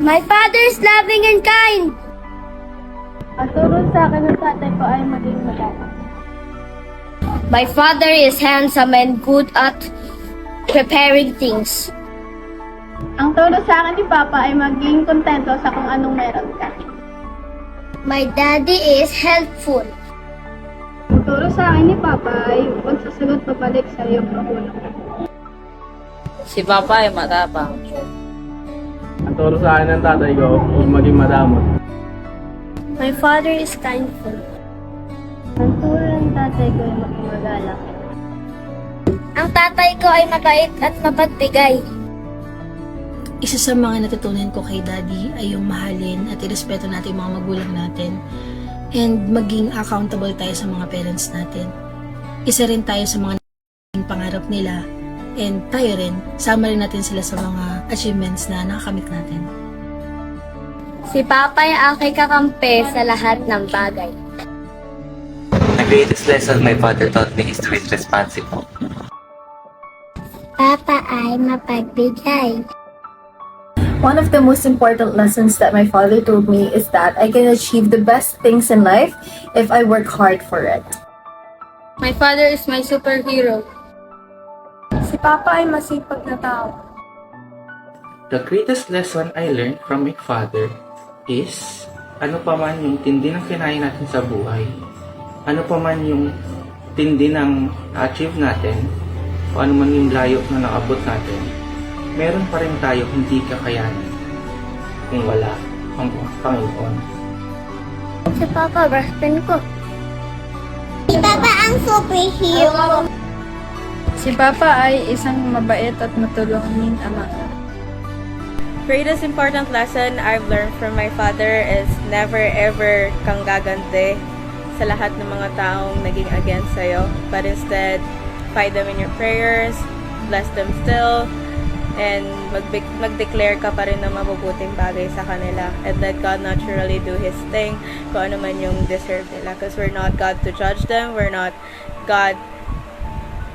Speaker 6: My father is loving and kind.
Speaker 3: Ang turo sa akin ng tatay ko ay maging magalang.
Speaker 6: My father is handsome and good at preparing things.
Speaker 3: Ang turo sa akin ni Papa ay maging kontento sa kung anong meron ka.
Speaker 6: My daddy is helpful.
Speaker 3: Ang turo sa akin ni Papa ay magsasagot pabalik sa iyong magulang.
Speaker 7: Si Papa ay matapang.
Speaker 1: Ang turo sa akin ng tatay ko, huwag maging madamot.
Speaker 6: My father is kindful.
Speaker 3: Ang turo ng tatay ko ay maging magalang.
Speaker 6: Ang tatay ko ay mabait at mapagbigay.
Speaker 8: Isa sa mga natutunan ko kay Daddy ay yung mahalin at irespeto natin yung mga magulang natin and maging accountable tayo sa mga parents natin. Isa rin tayo sa mga naging pangarap nila and tayo rin, sama rin natin sila sa mga achievements na nakakamit natin.
Speaker 6: Si Papa ay aking kakampi sa lahat ng bagay.
Speaker 9: The greatest lesson my father taught me is to be responsible.
Speaker 6: Papa ay mapagbigay.
Speaker 10: One of the most important lessons that my father told me is that I can achieve the best things in life if I work hard for it.
Speaker 6: My father is my superhero.
Speaker 10: Si Papa ay masipag na tao.
Speaker 11: The greatest lesson I learned from my father is ano pa man yung tindi ng kinain natin sa buhay, ano pa man yung tindi ng achieve natin, o ano man yung layo na naabot natin, meron pa rin tayo hindi kakayanin kung wala ang Panginoon.
Speaker 6: Si Papa, best friend ko. Si Papa ang superhero.
Speaker 3: Si Papa ay isang mabait at matulungin ama.
Speaker 12: Greatest important lesson I've learned from my father is never ever kang gaganti sa lahat ng mga taong naging against sa'yo. But instead, fight them in your prayers, bless them still, and mag-declare ka pa rin ng mabubuting bagay sa kanila. And let God naturally do His thing kung ano man yung deserve nila. Because we're not God to judge them, we're not God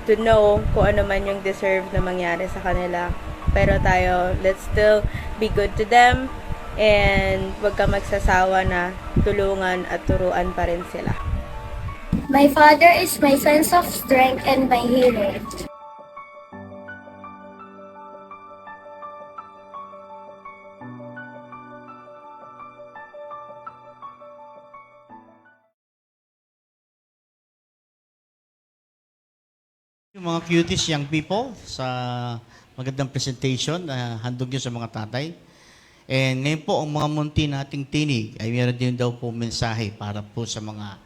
Speaker 12: to know kung ano man yung deserve na mangyari sa kanila. Pero tayo, let's still be good to them and wag ka magsasawa na tulungan at turuan pa rin sila.
Speaker 6: My father is my sense of strength and my hero.
Speaker 4: Yung mga cuties young people sa magandang presentation na handog nyo sa mga tatay. And ngayon po, ang mga munti nating tinig ay meron din daw po mensahe para po sa mga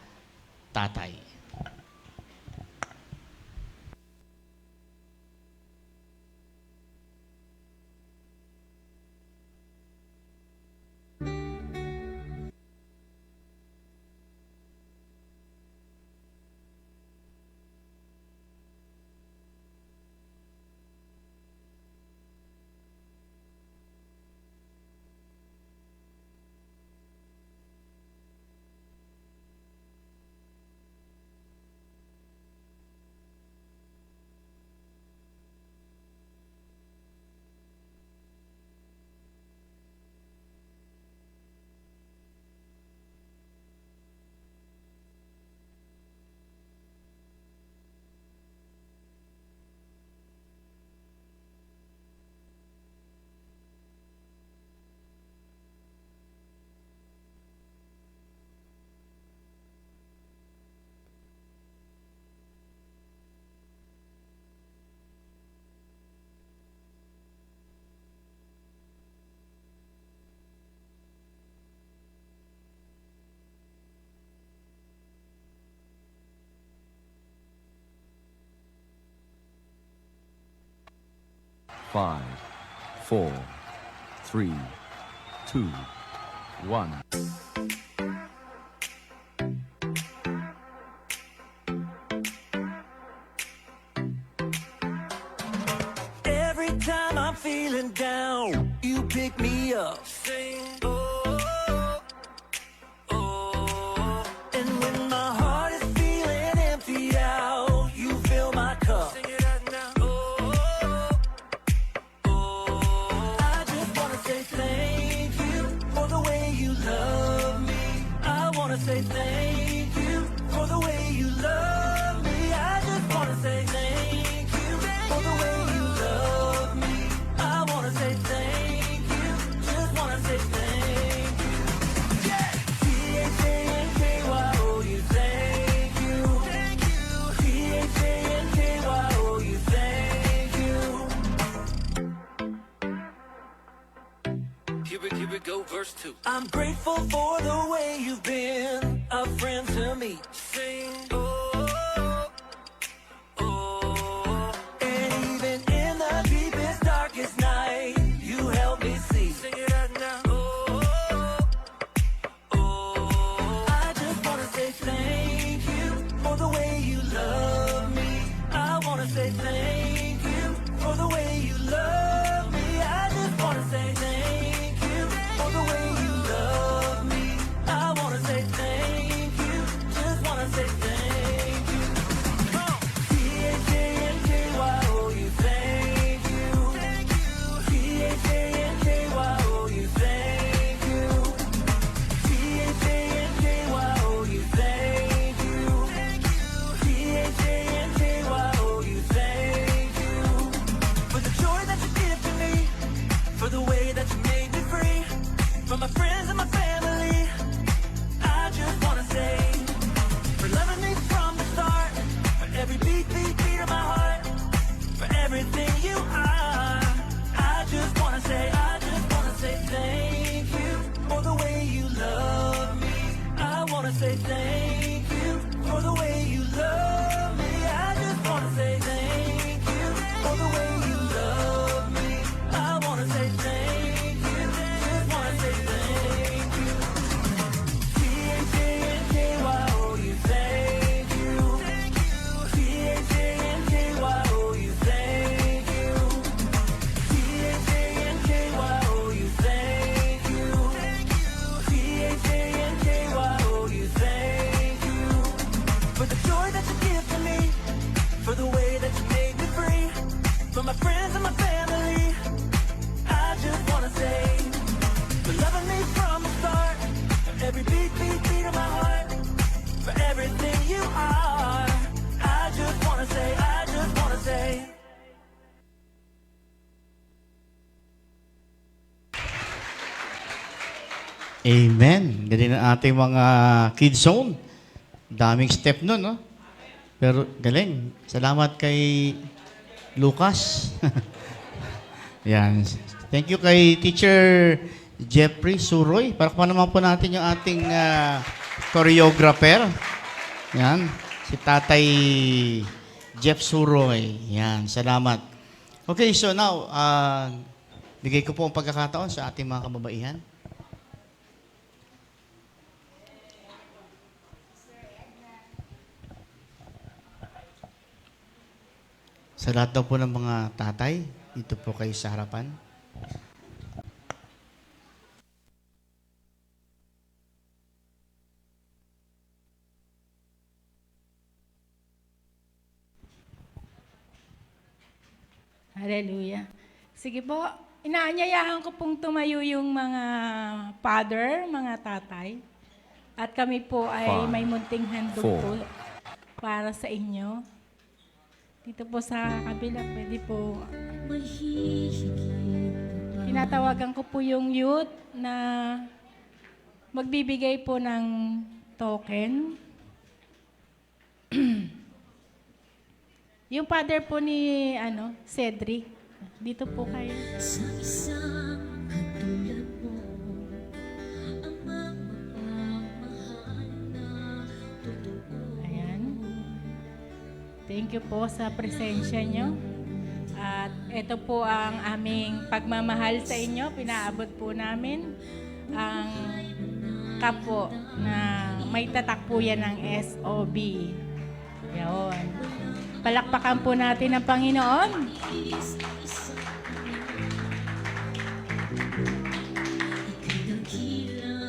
Speaker 4: tatay.
Speaker 13: 5, 4, 3, 2, 1.
Speaker 1: Every time I'm feeling down, you pick me up. Sing, oh, oh. And when my heart is feeling emptied out, you fill my cup. Sing it out now. Oh, oh. I just wanna say thank you for the way you love me. I wanna say thank you for the way you love me. I just wanna say thank you for the way you love me. I wanna say thank you, just wanna say thank you. Yeah. T-H-A-N-K-Y-O-U, thank you. Thank you. T-H-A-N-K-Y-O-U, thank you. Here we go, verse 2. I'm grateful for the way you've been a friend to me. Sing, oh, oh. And even in the deepest, darkest night, you help me see. Sing it out now. Oh, oh. I just wanna say thank you for the way you love me. I wanna say thank you for the way you love me. I just wanna say thank you for the way you love me. I wanna say thank you, just wanna say thank you. T-H-A-N-K-Y-O-U, thank you. Thank you. T-H-A-N-K-Y-O-U, thank you. T-H-A-N-K-Y-O-U, thank you. Thank you. T-H-A-N-K-Y-O-U, thank you. For the joy that you give to me, for the way that you made me free, for my friends and my family, I just wanna say, for loving me from the start, for every beat, beat, beat of my heart, for everything you are. I just wanna say thank you for the way you love me. I wanna say thank you for the way you love me. I just wanna say thank you for the way you love me. I wanna say thank you, just wanna say thank you. T-H-A-N-K-Y-O-U, thank you. Thank you. T-H-A-N-K-Y-O-U, thank you. T-H-A-N-K-Y-O-U, thank you. Thank you. T-H-A-N-K-Y-O-U, thank you. For the joy that you give to me, for the way that you made me free, for my friends and my family, I just wanna say, for loving me from the start, for every beat, beat, beat of my heart, for everything you are. I just wanna say,
Speaker 4: Amen. Galing ang ating mga kids zone. Daming step nun, no? Pero galing. Salamat kay Lucas. Yan. Thank you kay Teacher Jeffrey Suroy. Para naman po natin yung ating choreographer. Yan. Si Tatay Jeff Suroy. Yan. Salamat. Okay, so now, bigay ko po ang pagkakataon sa ating mga kababaihan. Sa lahat daw po ng mga tatay, dito po kayo sa harapan.
Speaker 14: Hallelujah. Sige po, inaanyayahan ko pong tumayo yung mga father, mga tatay. At kami po ay may munting handog po para sa inyo. Dito po sa kabila, pwede po. Tinatawagan ko po yung youth na magbibigay po ng token. Yung father po ni Cedric, dito po kayo. Sa isang katulad mo, ang magmamahal na totoo. Ayan. Thank you po sa presensya nyo. At ito po ang aming pagmamahal sa inyo. Pinaabot po namin ang kapo na may tatak po yan ng SOB. Yun. Palakpakan po natin ang Panginoon.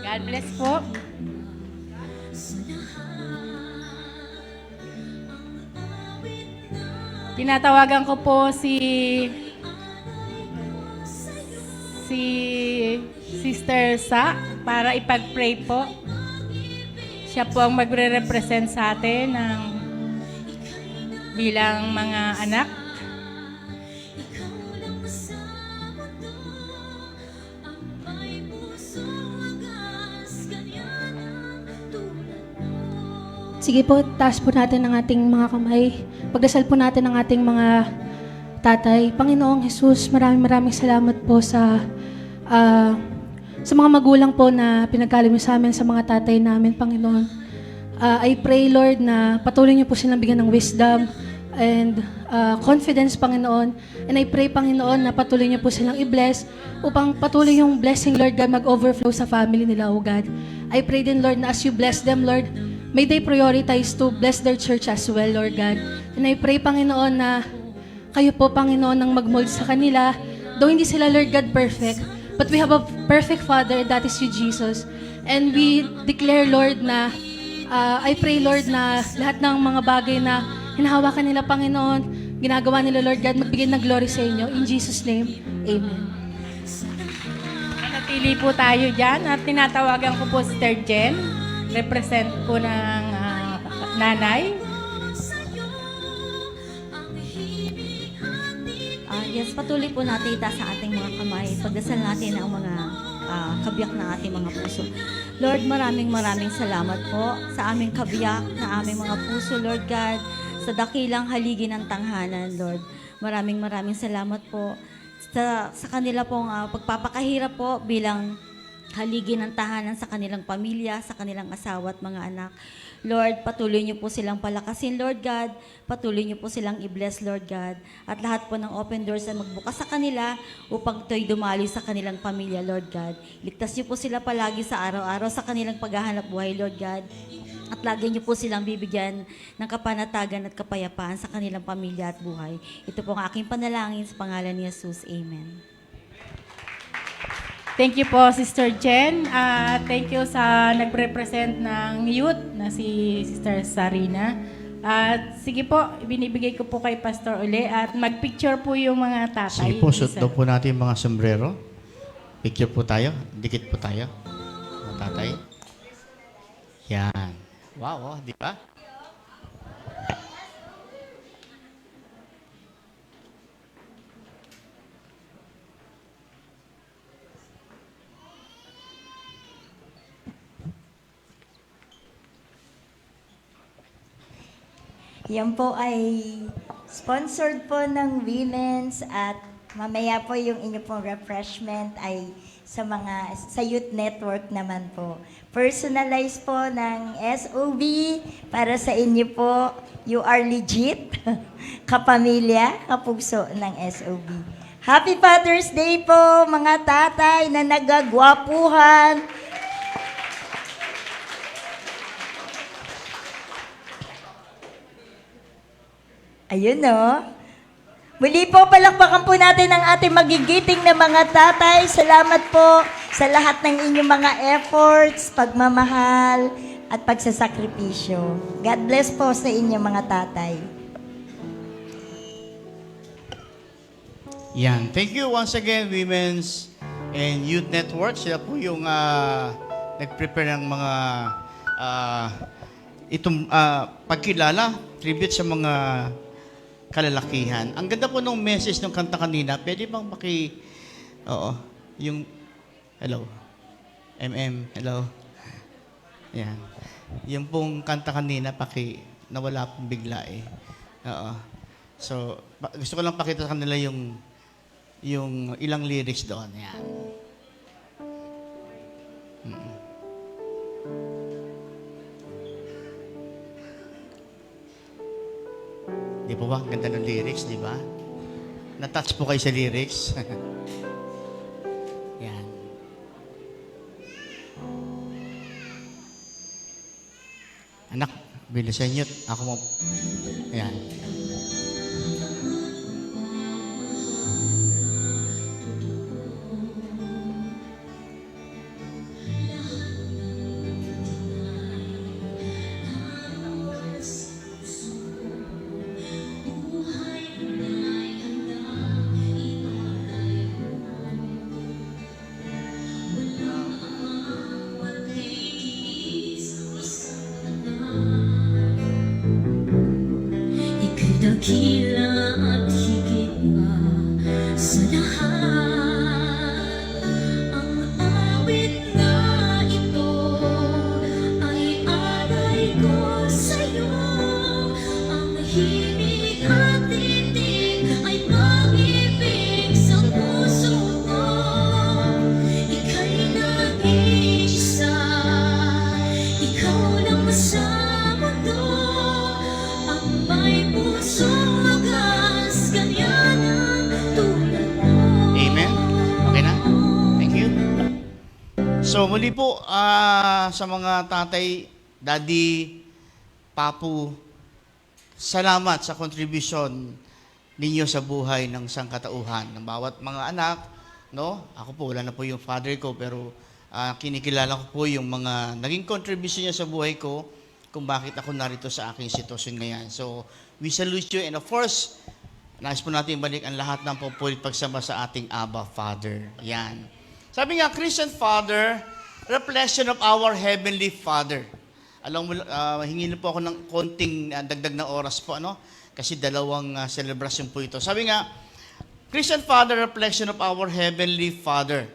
Speaker 14: God bless po. Tinatawagan ko po si Sister Sa para ipag-pray po. Siya po ang magre-represent sa atin bilang mga anak.
Speaker 8: Sige po, taas po natin ang ating mga kamay. Pagdasal po natin ang ating mga tatay. Panginoong Jesus, maraming salamat po sa mga magulang po na pinagkaloob niyo sa amin, sa mga tatay namin, Panginoon. I pray, Lord, na patuloy niyo po silang bigyan ng wisdom and confidence, Panginoon. And I pray, Panginoon, na patuloy niyo po silang i-bless upang patuloy yung blessing, Lord God, mag-overflow sa family nila, O God. I pray din, Lord, na as you bless them, Lord, may they prioritize to bless their church as well, Lord God. And I pray, Panginoon, na kayo po, Panginoon, ang mag-mold sa kanila. Though hindi sila, Lord God, perfect, but we have a perfect Father, that is you, Jesus. And we declare, Lord, na I pray, Lord, na lahat ng mga bagay na hinahawakan nila, Panginoon, ginagawa nila, Lord God, magbigay ng glory sa inyo. In Jesus' name, Amen.
Speaker 14: Natili po tayo dyan at tinatawagan ko po si Sister Jen, represent po ng nanay.
Speaker 15: Yes, patuloy po natin itaas sa ating mga kamay. Pagdasal natin ang mga kabiyak ng ating mga puso. Lord, maraming salamat po sa aming kabiyak na aming mga puso, Lord God, sa dakilang haligi ng tanghalan, Lord. Maraming salamat po sa kanila pong pagpapakahirap po bilang haligi ng tahanan sa kanilang pamilya, sa kanilang asawa at mga anak. Lord, patuloy niyo po silang palakasin, Lord God. Patuloy niyo po silang i-bless, Lord God. At lahat po ng open doors na magbukas sa kanila upang ito'y dumaloy sa kanilang pamilya, Lord God. Ligtas niyo po sila palagi sa araw-araw sa kanilang paghahanap buhay, Lord God. At lagi niyo po silang bibigyan ng kapanatagan at kapayapaan sa kanilang pamilya at buhay. Ito po ang aking panalangin sa pangalan ni Jesus. Amen.
Speaker 14: Thank you po, Sister Jen. Thank you sa nagre-represent ng youth na si Sister Sarina. At sige po, binibigay ko po kay Pastor uli at mag-picture po yung mga tatay.
Speaker 4: Sige po, suot daw po natin yung mga sombrero. Picture po tayo. Dikit po tayo. Mga tatay. Yan. Wow, di ba?
Speaker 16: Yan po ay sponsored po ng Women's at mamaya po yung inyo pong refreshment ay sa Youth Network naman po. Personalized po ng SOB para sa inyo po. You are legit. Kapamilya, kapuso ng SOB. Happy Father's Day po mga tatay na nagagwapuhan. Ayun no. Muli po, palakpakan po natin ang ating magigiting na mga tatay. Salamat po sa lahat ng inyong mga efforts, pagmamahal, at pagsasakripisyo. God bless po sa inyong mga tatay.
Speaker 4: Yan. Thank you once again, Women's and Youth Network. Sila po yung nag-prepare ng mga pagkilala, tribute sa mga kalalakihan. Ang ganda po ng message ng kanta kanina. Pwede bang yung, hello, hello. Yan. Yung pong kanta kanina, nawala pong bigla eh. Oo. So, gusto ko lang pakita sa kanila yung ilang lyrics doon. Yan. Di ba? Ang ganda ng lyrics, di ba? Na-touch po kayo sa lyrics. Yan. Anak, bilisan nyo. Ako mo. Yan.
Speaker 1: Dakila at higit pa sa lahat, ang awit na ito ay alay ko sa'yo. Ang himig at titig ay pag-ibig sa puso ko. Ika'y nag-iisa, ikaw lang sa mundo. Ang may puso wagas, ganyan ang tulad mo.
Speaker 4: Amen? Okay na? Thank you. So, muli po, sa mga tatay, daddy, papu, salamat sa contribution ninyo sa buhay ng sangkatauhan ng bawat mga anak, no? Ako po, wala na po yung father ko, pero kinikilala ko po yung mga naging contribution niya sa buhay ko kung bakit ako narito sa aking sitwasyon ngayon. So, we salute you, and of course, nais po natin balik ang lahat ng pupulit pagsama sa ating Abba Father. Yan. Sabi nga, Christian Father, reflection of our Heavenly Father. Alam mo, hingin po ako ng konting dagdag na oras po, ano? Kasi dalawang celebration po ito. Sabi nga, Christian Father, reflection of our Heavenly Father.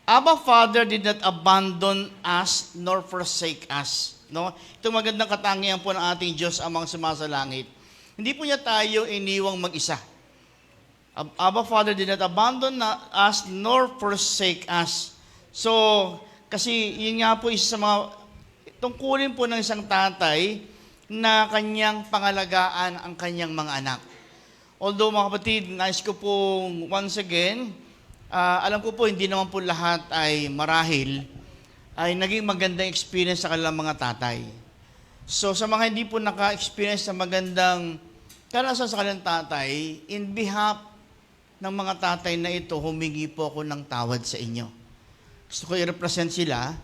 Speaker 4: Abba Father did not abandon us nor forsake us. No? Ito magandang katangian po ng ating Diyos amang sumasalangit. Hindi po niya tayo iniwang mag-isa. Abba Father did not abandon us nor forsake us. So, kasi yun nga po isa sa mga tungkulin po ng isang tatay na kanyang pangalagaan ang kanyang mga anak. Although mga kapatid, nais ko pong once again, alam ko po hindi naman po lahat ay marahil, ay naging magandang experience sa kanilang mga tatay. So sa mga hindi po naka-experience sa magandang karanasan sa kanilang tatay, in behalf ng mga tatay na ito, humingi po ako ng tawad sa inyo. Gusto ko i-represent sila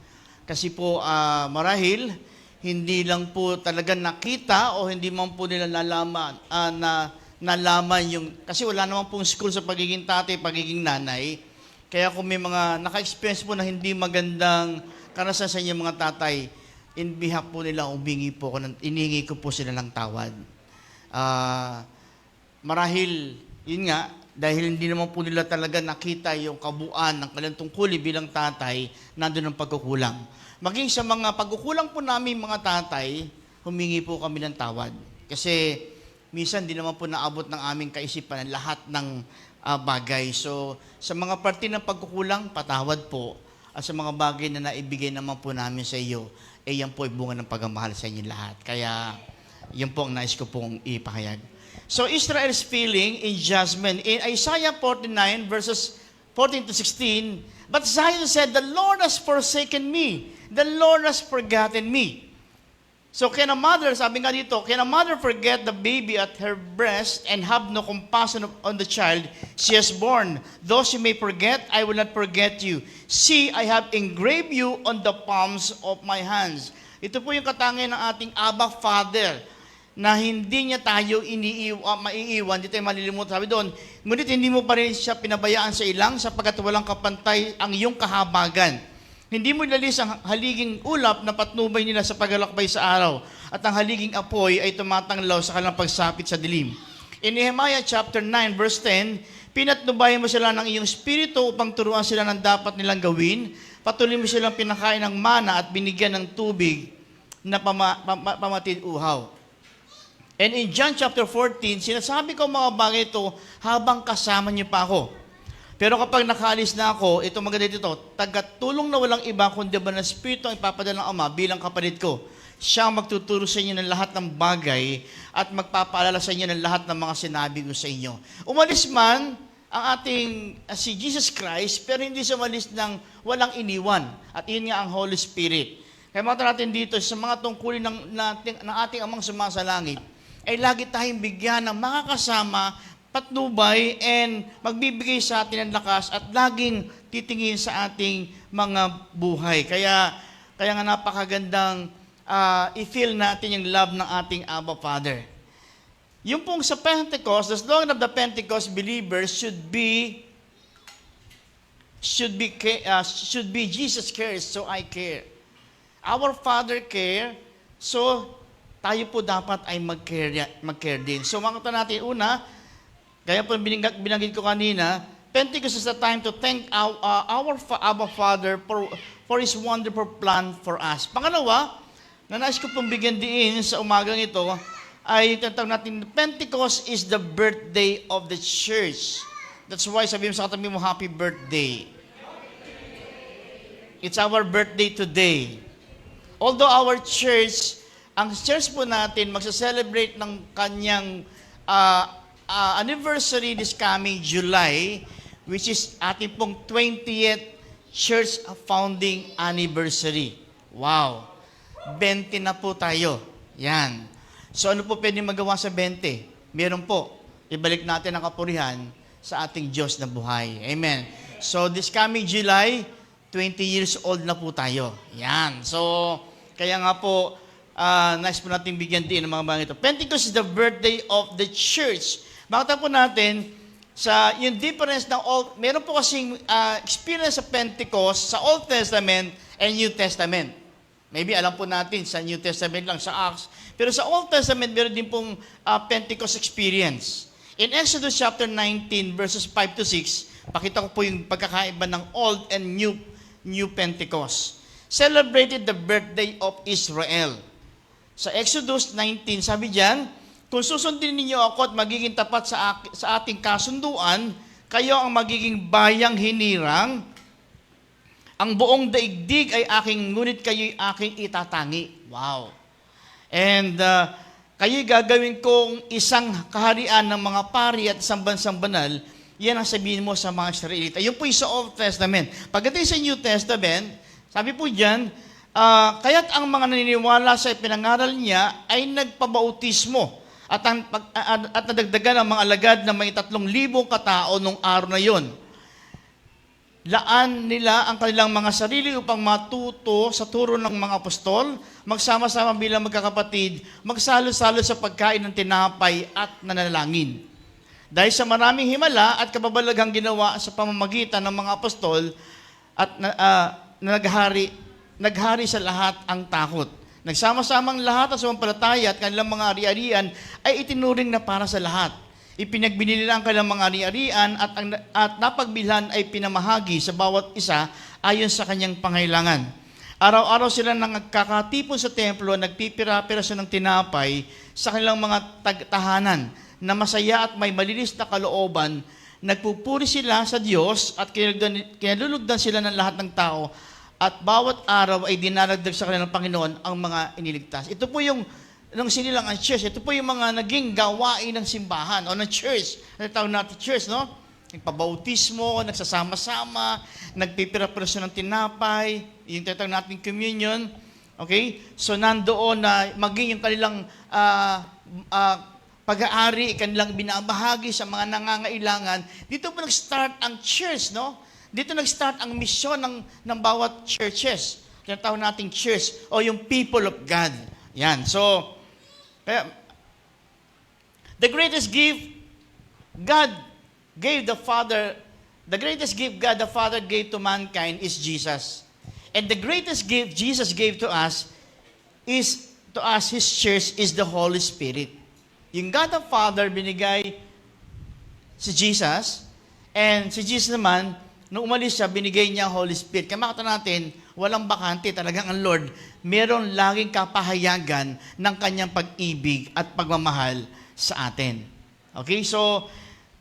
Speaker 4: kasi po marahil hindi lang po talaga nakita o hindi man po nila nalaman yung, kasi wala naman pong school sa pagiging tatay, pagiging nanay. Kaya kung may mga naka-experience po na hindi magandang karanasan sa inyong mga tatay, in behalf po nila, iningi ko po sila ng tawad. Marahil, yun nga, dahil hindi naman po nila talaga nakita yung kabuuan ng kanilang tungkulin bilang tatay, nandun ang pagkukulang. Maging sa mga pagkukulang po namin mga tatay, humingi po kami ng tawad. Kasi minsan di naman po naabot ng aming kaisipan ang lahat ng bagay. So, sa mga parte ng pagkukulang, patawad po. At sa mga bagay na naibigay naman po namin sa iyo, yan po ay bunga ng pagmamahal sa inyo lahat. Kaya, yan po ang nais ko pong ipahayag. So, Israel's feeling in judgment. In Isaiah 49, verses 14 to 16, but Zion said, the Lord has forsaken me. The Lord has forgotten me. So, can a mother, sabi nga dito, can a mother forget the baby at her breast and have no compassion on the child she has born? Though she may forget, I will not forget you. See, I have engraved you on the palms of my hands. Ito po yung katangian ng ating Abba Father, na hindi niya tayo maiiwan, hindi tayo malilimutan. Sabi doon, ngunit hindi mo pa rin siya pinabayaan sa ilang sapagkat walang kapantay ang iyong kahabagan. Hindi mo ilalis ang haliging ulap na patnubay nila sa paglalakbay sa araw, at ang haliging apoy ay tumatanglaw sa kanilang pagsapit sa dilim. In Nehemiah chapter 9 verse 10, pinatnubayan mo sila ng iyong spirito upang turuan sila ng dapat nilang gawin. Patuloy mo silang pinakain ng mana at binigyan ng tubig na pamatid uhaw. And in John chapter 14, sinasabi ko mga bagay ito habang kasama niyo pa ako. Pero kapag nakaalis na ako, ito maganda dito, tagatulong na walang iba kundi ba na Espiritu ang ipapadala ng Ama bilang kapatid ko. Siya ang magtuturo sa inyo ng lahat ng bagay at magpapaalala sa inyo ng lahat ng mga sinabi ko sa inyo. Umalis man ang ating si Jesus Christ, pero hindi siya umalis ng walang iniwan. At yun nga ang Holy Spirit. Kaya makita natin dito sa mga tungkulin ng ating amang sumasalangit, ay lagi tayong bigyan ng makakasama, patnubay, and magbibigay sa atin ng lakas at laging titingin sa ating mga buhay. Kaya nga napakagandang i-feel natin yung love ng ating Abba Father. Yung pong sa Pentecost, the slogan of the Pentecost believers should be Jesus cares, so I care. Our Father care, so tayo po dapat ay mag-care din. So makita natin una, kaya po binanggit ko kanina, Pentecost is the time to thank our Abba Father for His wonderful plan for us. Pangalawa, na nais ko pong bigyan diin sa umagang ito, ay tinatawag natin, Pentecost is the birthday of the church. That's why sabi mo sa katabi mo, happy birthday. It's our birthday today. Although our church, ang church po natin, magsa-celebrate ng kanyang anniversary this coming July, which is ating pong 20th church founding anniversary. Wow! 20 na po tayo. Yan. So ano po pwede magawa sa 20? Meron po. Ibalik natin ang kapurihan sa ating Diyos na buhay. Amen. So this coming July, 20 years old na po tayo. Yan. So, kaya nga po, nice po natin bigyan din ng mga bagay ito. Pentecost is the birthday of the church. Makita po natin, sa yung difference ng meron po kasing experience sa Pentecost sa Old Testament and New Testament. Maybe alam po natin sa New Testament lang, sa Acts. Pero sa Old Testament, meron din pong Pentecost experience. In Exodus chapter 19, verses 5 to 6, pakita ko po yung pagkakaiba ng Old and New Pentecost. Celebrated the birthday of Israel. Sa Exodus 19, sabi diyan, kung susundin ninyo ako at magiging tapat sa ating kasunduan, kayo ang magiging bayang hinirang. Ang buong daigdig ay aking, ngunit kayo'y aking itatangi. Wow. And kayo'y gagawin kong isang kaharian ng mga pari at isang bansang banal, yan ang sabihin mo sa mga Israelita. Yun po yung sa Old Testament. Pagdating sa New Testament, sabi po dyan, kaya't ang mga naniniwala sa pinangaral niya ay nagpabautismo at nadagdagan ang mga alagad na may 3,000 katao nung araw na yon. Laan nila ang kanilang mga sarili upang matuto sa turo ng mga apostol, magsama-sama bilang magkakapatid, magsalo-salo sa pagkain ng tinapay at nanalangin. Dahil sa maraming himala at kababalaghang ginawa sa pamamagitan ng mga apostol at naghari sa lahat ang takot. Nagsama-samang lahat at sumampalataya at kanilang mga ari-arian ay itinuring na para sa lahat. Ipinagbili nila ang kanilang mga ari-arian at napagbilhan ay pinamahagi sa bawat isa ayon sa kanyang pangailangan. Araw-araw sila nagkakatipon sa templo, nagpipira-piraso ng tinapay sa kanilang mga tahanan na masaya at may malinis na kalooban. Nagpupuri sila sa Diyos at kinalulugdan sila ng lahat ng tao at bawat araw ay dinaragdag sa kanilang Panginoon ang mga iniligtas. Ito po yung nung sinilang ang church, ito po yung mga naging gawain ng simbahan o ng church. Natawag natin church, no? Nagpabautismo, nagsasama-sama, nagpipira-piraso ng tinapay, yung tinatawag natin communion. Okay? So nandoon na maging yung kanilang pag-aari, kanilang binabahagi sa mga nangangailangan. Dito po nag-start ang church, no? Dito nag-start ang misyon ng bawat churches. Tinatawag natin church o yung people of God. Yan. So, the greatest gift God the Father gave to mankind is Jesus. And the greatest gift Jesus gave to us, His church, is the Holy Spirit. Yung God the Father binigay si Jesus, and si Jesus naman, nung umalis siya, binigay niya ang Holy Spirit. Kaya makita natin, walang bakante, talagang ang Lord, meron laging kapahayagan ng kanyang pag-ibig at pagmamahal sa atin. Okay, so,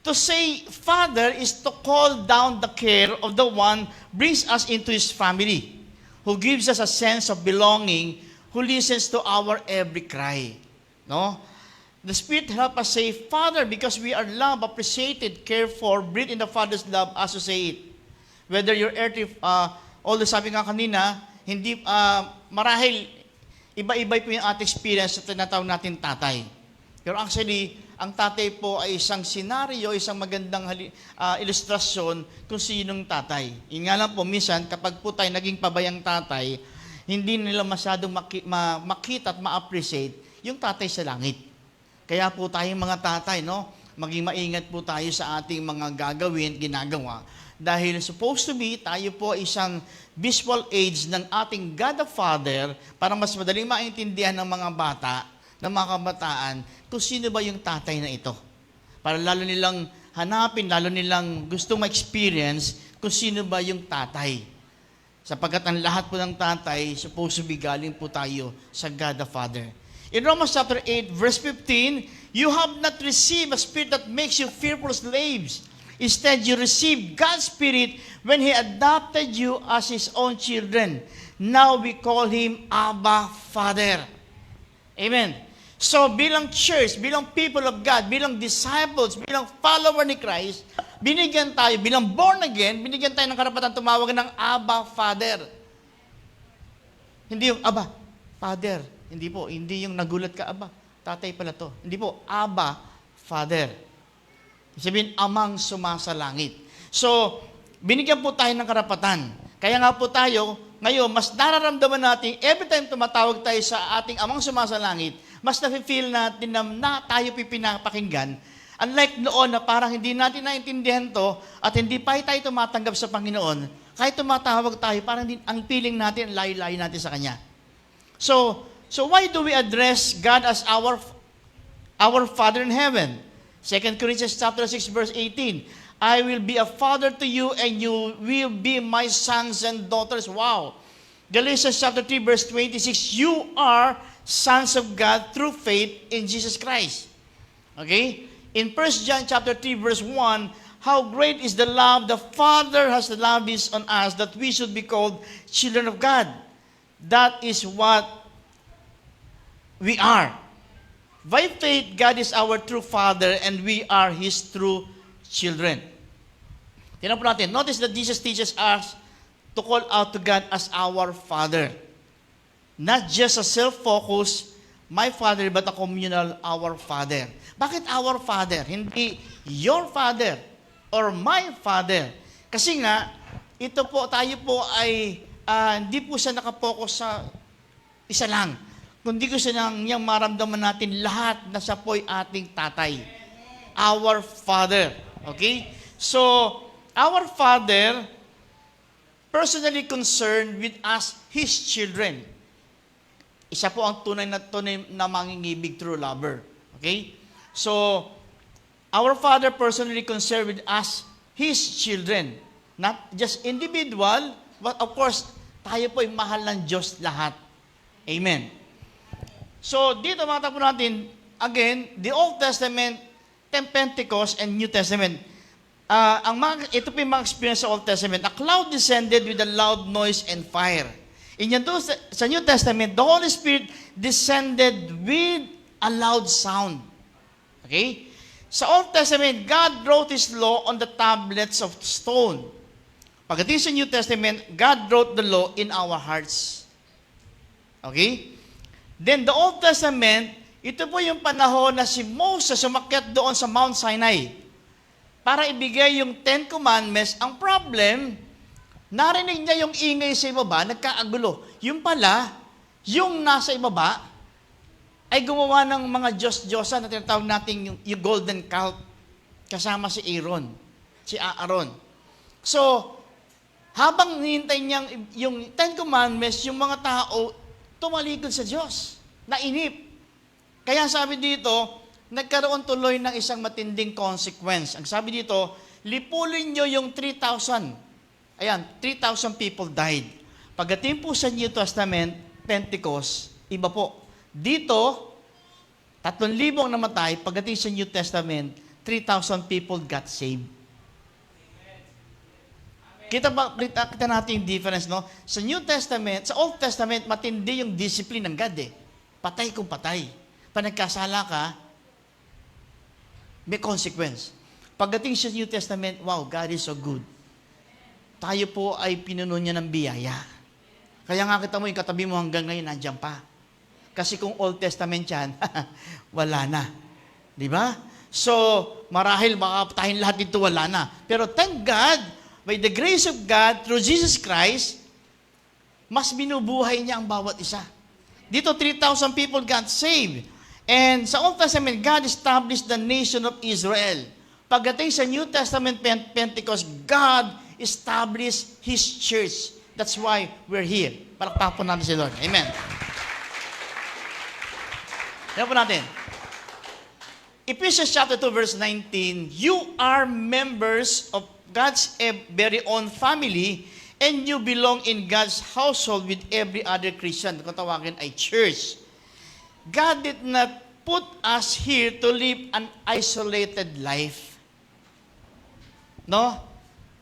Speaker 4: to say Father is to call down the care of the one brings us into His family, who gives us a sense of belonging who listens to our every cry. No? The Spirit help us say, Father, because we are loved, appreciated, cared for, breathe in the Father's love as you say it. Whether you're earthly, although sabi nga kanina, hindi, marahil, iba-iba po yung ating experience sa tinatawag natin tatay. Pero actually, ang tatay po ay isang senaryo, isang magandang ilustrasyon kung sinong tatay. Yung nga lang po, minsan, kapag po tayo naging pabayang tatay, hindi nila masyadong makita at ma-appreciate yung tatay sa langit. Kaya po tayong mga tatay, no, maging maingat po tayo sa ating mga gagawin, ginagawa. Dahil supposed to be, tayo po isang visual aids ng ating God the Father para mas madaling maintindihan ng mga bata, ng mga kabataan, kung sino ba yung tatay na ito. Para lalo nilang hanapin, lalo nilang gusto ma-experience kung sino ba yung tatay. Sapagkat ang lahat po ng tatay, supposed to be galing po tayo sa God the Father. In Romans chapter 8, verse 15, you have not received a spirit that makes you fearful slaves. Instead, you received God's Spirit when He adopted you as His own children. Now we call Him Abba, Father. Amen. So, bilang church, bilang people of God, bilang disciples, bilang follower ni Christ, binigyan tayo, bilang born again, binigyan tayo ng karapatan tumawag ng Abba, Father. Hindi yung Abba, Father. Hindi po, hindi yung nagulat ka, Abba, tatay pala to. Hindi po, Abba, Father. Sabihin, amang sumasalangit. So, binigyan po tayo ng karapatan. Kaya nga po tayo, ngayon, mas nararamdaman natin, every time tumatawag tayo sa ating amang sumasalangit, mas nafe-feel natin na tayo pinapakinggan. Unlike noon na parang hindi natin naintindihan to at hindi pa tayo tumatanggap sa Panginoon, kahit tumatawag tayo, parang ang feeling natin, layo-layo natin sa Kanya. So why do we address God as our Father in heaven? 2 Corinthians chapter 6, verse 18. I will be a father to you and you will be my sons and daughters. Wow. Galatians chapter 3, verse 26. You are sons of God through faith in Jesus Christ. Okay? In 1 John chapter 3, verse 1, how great is the love the Father has loved us on us that we should be called children of God. That is what we are. By faith, God is our true Father and we are His true children. Tingnan po natin. Notice that Jesus teaches us to call out to God as our Father. Not just a self-focused, my Father, but a communal, our Father. Bakit our Father? Hindi your Father or my Father. Kasi nga, ito po, tayo po ay hindi po siya nakapokus sa isa lang. Kundi gusto niyang maramdaman natin lahat na siya po'y ating tatay. Our Father. Okay? So, our Father, personally concerned with us, His children. Isa po ang tunay na mangingibig, true lover. Okay? So, our Father personally concerned with us, His children. Not just individual, but of course, tayo po'y mahal ng Diyos lahat. Amen. So, dito makita po natin, again, the Old Testament, Pentecost, and New Testament. Ito po yung mga experience sa Old Testament. A cloud descended with a loud noise and fire. Sa New Testament, the Holy Spirit descended with a loud sound. Okay? Sa Old Testament, God wrote His law on the tablets of stone. Pagdating sa New Testament, God wrote the law in our hearts. Okay? Then the Old Testament, ito po yung panahon na si Moses umakyat doon sa Mount Sinai para ibigay yung 10 Commandments. Ang problem, narinig niya yung ingay sa ibaba, nagkaagulo. Yung pala, yung nasa ibaba, ay gumawa ng mga Diyos-Diyosan na tinatawag natin yung golden calf kasama si Aaron. So, habang hinintay niyang yung 10 Commandments, yung mga tao, tumalikod sa Diyos, nainip. Kaya sabi dito, nagkaroon tuloy ng isang matinding consequence. Ang sabi dito, lipulin nyo yung 3,000. Ayan, 3,000 people died. Pagdating po sa New Testament, Pentecost, iba po. Dito, 3,000 ang namatay. Pagdating sa New Testament, 3,000 people got saved. Kita natin yung difference, no? Sa New Testament, sa Old Testament, matindi yung discipline ng God eh. Patay kung patay. Pag nagkasala ka, may consequence. Pagdating sa New Testament, wow, God is so good. Tayo po ay pinuno niya ng biyaya. Kaya nga kita mo, yung katabi mo hanggang ngayon, nandiyan pa. Kasi kung Old Testament yan, wala na. Di ba? So, marahil baka tayong lahat dito wala na. Pero thank God, by the grace of God, through Jesus Christ, mas binubuhay niya ang bawat isa. Dito, 3,000 people got saved. And sa Old Testament, God established the nation of Israel. Pagdating sa New Testament Pentecost, God established His church. That's why we're here. Palakpakan po natin si Lord. Amen. Tignan po natin. Ephesians chapter 2, verse 19, you are members of God's very own family, and you belong in God's household with every other Christian. Kung tawagin ay church. God did not put us here to live an isolated life. No?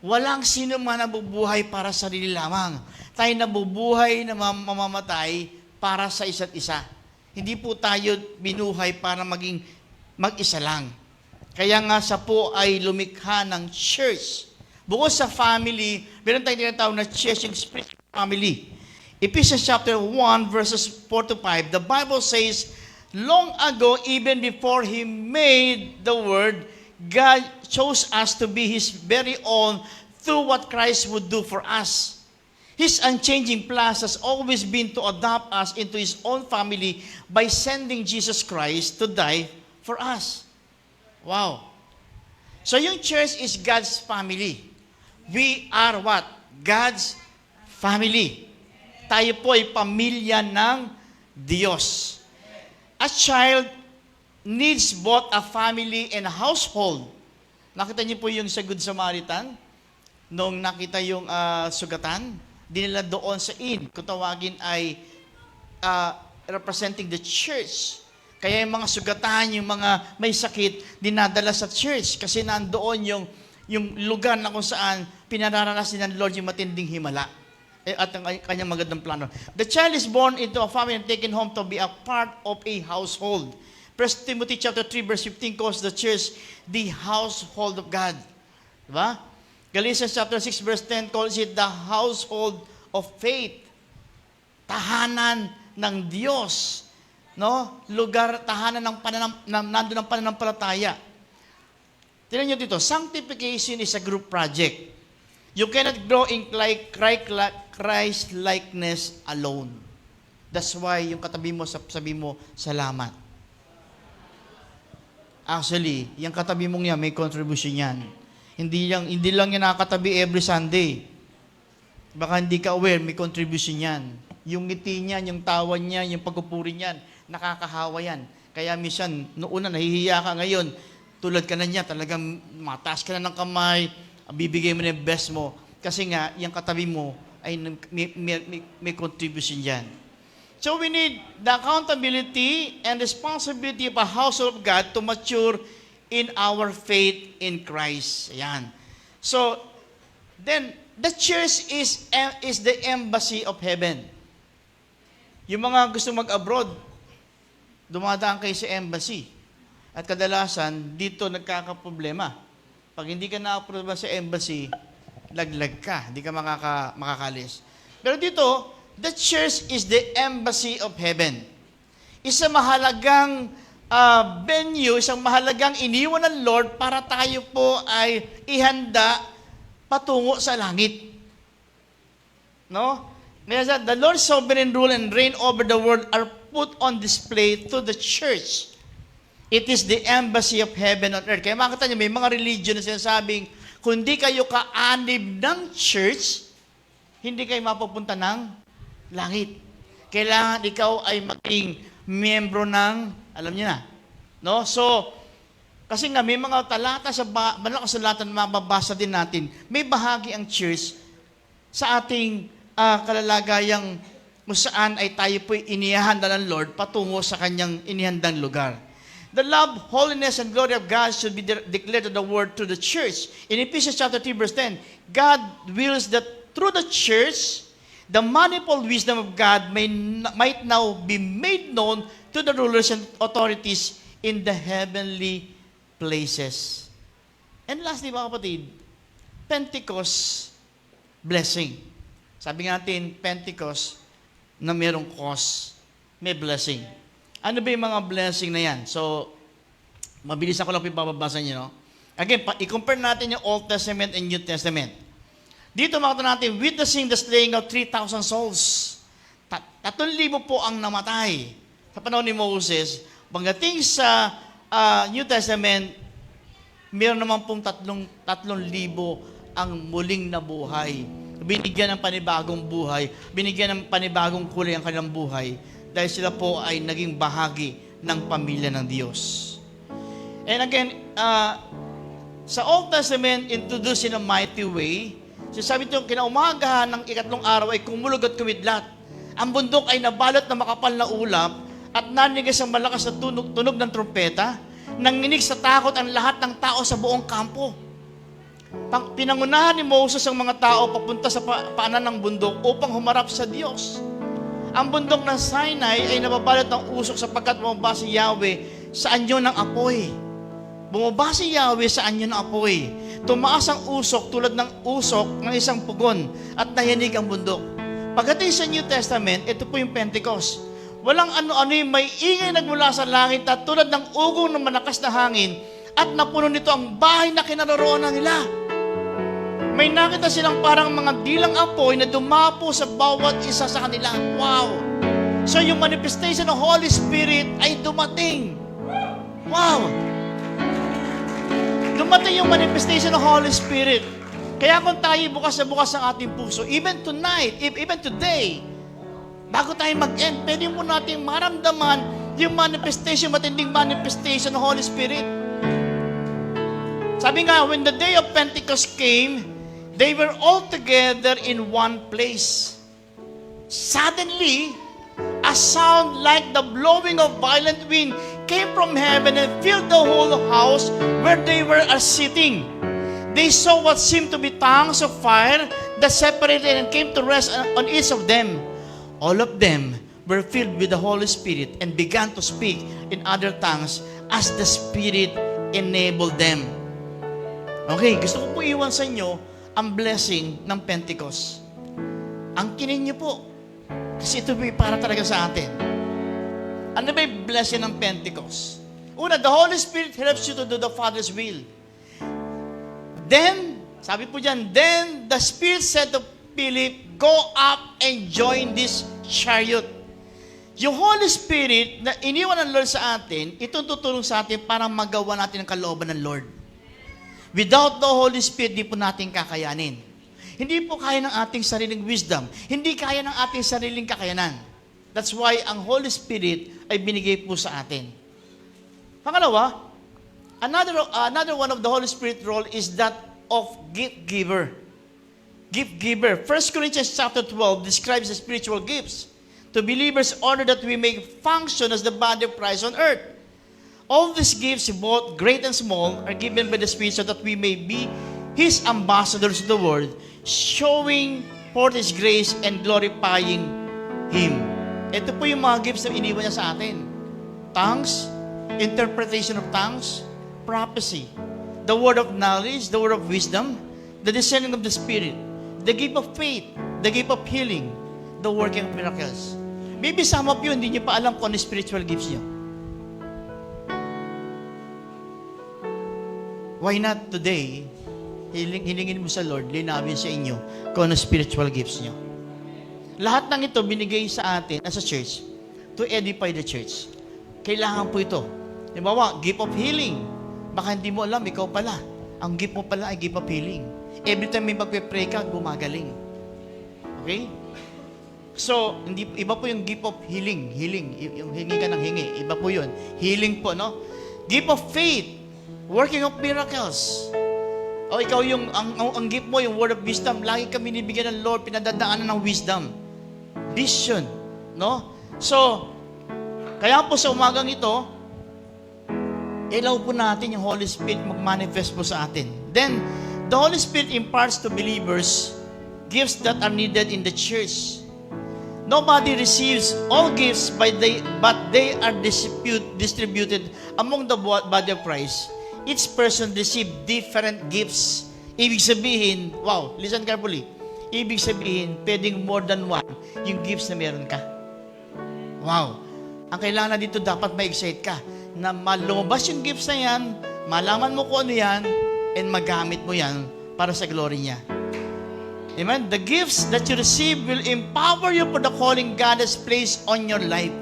Speaker 4: Walang sino man nabubuhay para sa sarili lamang. Tayo nabubuhay na mamamatay para sa isa't isa. Hindi po tayo binuhay para maging mag-isa lang. Kaya nga sa po ay lumikha ng church. Bukod sa family, meron tayong tinatawag na church and spiritual family. Ephesians chapter 1, verses 4 to 5, the Bible says, long ago, even before He made the world, God chose us to be His very own through what Christ would do for us. His unchanging plan has always been to adopt us into His own family by sending Jesus Christ to die for us. Wow. So yung church is God's family. We are what? God's family. Tayo po ay pamilya ng Diyos. A child needs both a family and a household. Nakita niyo po yung sa Good Samaritan? Nung nakita yung sugatan, dinala doon sa inn. Kung tawagin ay representing the church. Kaya yung mga sugatan, yung mga may sakit, dinadala sa church kasi nandoon yung lugar na kung saan pinararanasin ng Lord yung matinding himala at ang kanyang magandang plano. The child is born into a family and taken home to be a part of a household. 1 Timothy chapter 3 verse 15 calls the church the household of God. Diba? Galatians chapter 6 verse 10 calls it the household of faith. Tahanan ng Diyos. No? Lugar, tahanan ng nandun ang pananampalataya. Tignan nyo dito, sanctification is a group project. You cannot grow in Christ-likeness alone. That's why yung katabi mo, sabi mo, salamat. Actually, yung katabi mong yan, may contribution yan. Hindi lang yan nakakatabi every Sunday. Baka hindi ka aware, may contribution yan. Yung ngiti niyan, yung tawa niyan, yung pagpupuri niyan, nakakahawa yan. Kaya minsan, noon na nahihiya ka ngayon, tulad ka na niya, talagang mataas ka na ng kamay, bibigay mo na yung best mo. Kasi nga, yung katabi mo ay may contribution yan. So we need the accountability and responsibility of a household of God to mature in our faith in Christ. Ayan. So, then, the church is the embassy of heaven. Yung mga gusto mag-abroad, dumadaan kayo sa embassy. At kadalasan, dito nagkakaproblema. Pag hindi ka na-approve sa embassy, laglag ka. Hindi ka makakalis. Pero dito, the church is the embassy of heaven. Isang mahalagang venue, isang mahalagang iniwan ng Lord para tayo po ay ihanda patungo sa langit. No? The Lord's sovereign rule and reign over the world are put on display to the church. It is the embassy of heaven on earth. Kaya makita niyo, may mga religion na sinasabing, kung di kayo kaanib ng church, hindi kayo mapupunta ng langit. Kailangan ikaw ay maging miyembro ng, alam niyo na, no? So, kasi nga may mga talata sa banal na kasulatan na mababasa din natin, may bahagi ang church sa ating kalalagayang kung saan ay tayo po'y inihanda ng Lord patungo sa kanyang inihandang lugar. The love, holiness, and glory of God should be declared to the world through the church. In Ephesians chapter 3, verse 10, God wills that through the church, the manifold wisdom of God might now be made known to the rulers and authorities in the heavenly places. And lastly, mga kapatid, Pentecost blessing. Sabi natin, Pentecost na mayroong cause, may blessing. Ano ba yung mga blessing na yan? So, mabilis ako lang pinapabasa niyo, no? Again, i-compare natin yung Old Testament and New Testament. Dito makita natin, witnessing the slaying of 3,000 souls. 3,000 po ang namatay sa panahon ni Moses. Pagdating sa New Testament, mayroon naman pong 3,000 ang muling nabuhay. Binigyan ng panibagong buhay, binigyan ng panibagong kulay ang kanilang buhay dahil sila po ay naging bahagi ng pamilya ng Diyos. And again, sa Old Testament, introduced in a mighty way. Sabi ito, kinaumagahan ng ikatlong araw ay kumulog at kumidlat. Ang bundok ay nabalot na makapal na ulap at nanigas ang malakas na tunog ng trumpeta. Nanginig sa takot ang lahat ng tao sa buong kampo. Pinangunahan ni Moses ang mga tao papunta sa paanan ng bundok upang humarap sa Diyos. Ang bundok ng Sinai ay nababalot ng usok sapagkat bumaba si Yahweh sa anyo ng apoy. Bumaba si Yahweh sa anyo ng apoy. Tumaas ang usok tulad ng usok ng isang pugon at nayanig ang bundok. Pagdating sa New Testament, ito po yung Pentecost. Walang ano-ano yung may ingay nagmula sa langit at tulad ng ugong ng malakas na hangin at napuno nito ang bahay na kinaroroonan nila. May nakita silang parang mga dilang apoy na dumapo sa bawat isa sa kanila. Wow! So yung manifestation ng Holy Spirit ay dumating. Wow! Dumating yung manifestation ng Holy Spirit. Kaya kung tayo bukas na bukas ang ating puso, even tonight, even today, bago tayo mag-end, pwede mo natin maramdaman yung manifestation, matinding manifestation ng Holy Spirit. Sabi nga, when the day of Pentecost came, they were all together in one place. Suddenly, a sound like the blowing of violent wind came from heaven and filled the whole house where they were sitting. They saw what seemed to be tongues of fire that separated and came to rest on each of them. All of them were filled with the Holy Spirit and began to speak in other tongues as the Spirit enabled them. Okay, gusto ko po iwan sa inyo ang blessing ng Pentecost. Angkinin niyo po. Kasi ito para talaga sa atin. Ano ba yung blessing ng Pentecost? Una, the Holy Spirit helps you to do the Father's will. Then, sabi po dyan, then the Spirit said to Philip, go up and join this chariot. Yung Holy Spirit na iniwan ng Lord sa atin, itong tutulong sa atin para magawa natin ang kalooban ng Lord. Without the Holy Spirit, di po natin kakayanin. Hindi po kaya ng ating sariling wisdom. Hindi kaya ng ating sariling kakayanan. That's why ang Holy Spirit ay binigay po sa atin. Pangalawa, another one of the Holy Spirit role is that of gift giver. Gift giver. 1 Corinthians chapter 12 describes the spiritual gifts to believers in order that we may function as the body of Christ on earth. All these gifts, both great and small, are given by the Spirit so that we may be His ambassadors to the world, showing forth His grace and glorifying Him. Ito po yung mga gifts na iniwan niya sa atin. Tongues, interpretation of tongues, prophecy, the word of knowledge, the word of wisdom, the discerning of the Spirit, the gift of faith, the gift of healing, the working of miracles. Maybe some of you, hindi niyo pa alam kung ano spiritual gifts niyo. Why not today, hilingin mo sa Lord, linawin sa inyo kung ano spiritual gifts niyo. Lahat ng ito binigay sa atin as a church to edify the church. Kailangan po ito. Halimbawa, gift of healing. Baka hindi mo alam, ikaw pala. Ang gift mo pala ay gift of healing. Every time may magpe-pray ka, gumagaling. Okay? So, iba po yung gift of healing. Healing. Yung hingi ka ng hingi. Iba po yun. Healing po, no? Gift of faith. Working of miracles. O ikaw yung, ang gift mo, yung word of wisdom. Lagi kami binibigyan ng Lord, pinadadaanan ng wisdom. Vision. No? So, kaya po sa umagang ito, Ilaw po natin yung Holy Spirit mag-manifest po sa atin. Then, the Holy Spirit imparts to believers gifts that are needed in the church. Nobody receives all gifts but they are distributed among the body of Christ. Each person receives different gifts. Ibig sabihin, wow, listen carefully. Ibig sabihin, pwedeng more than one yung gifts na meron ka. Wow. Ang kailangan dito, dapat ma-excite ka na lumabas yung gifts na yan, malaman mo kung ano yan, and magamit mo yan para sa glory niya. Amen? The gifts that you receive will empower you for the calling God has placed on your life.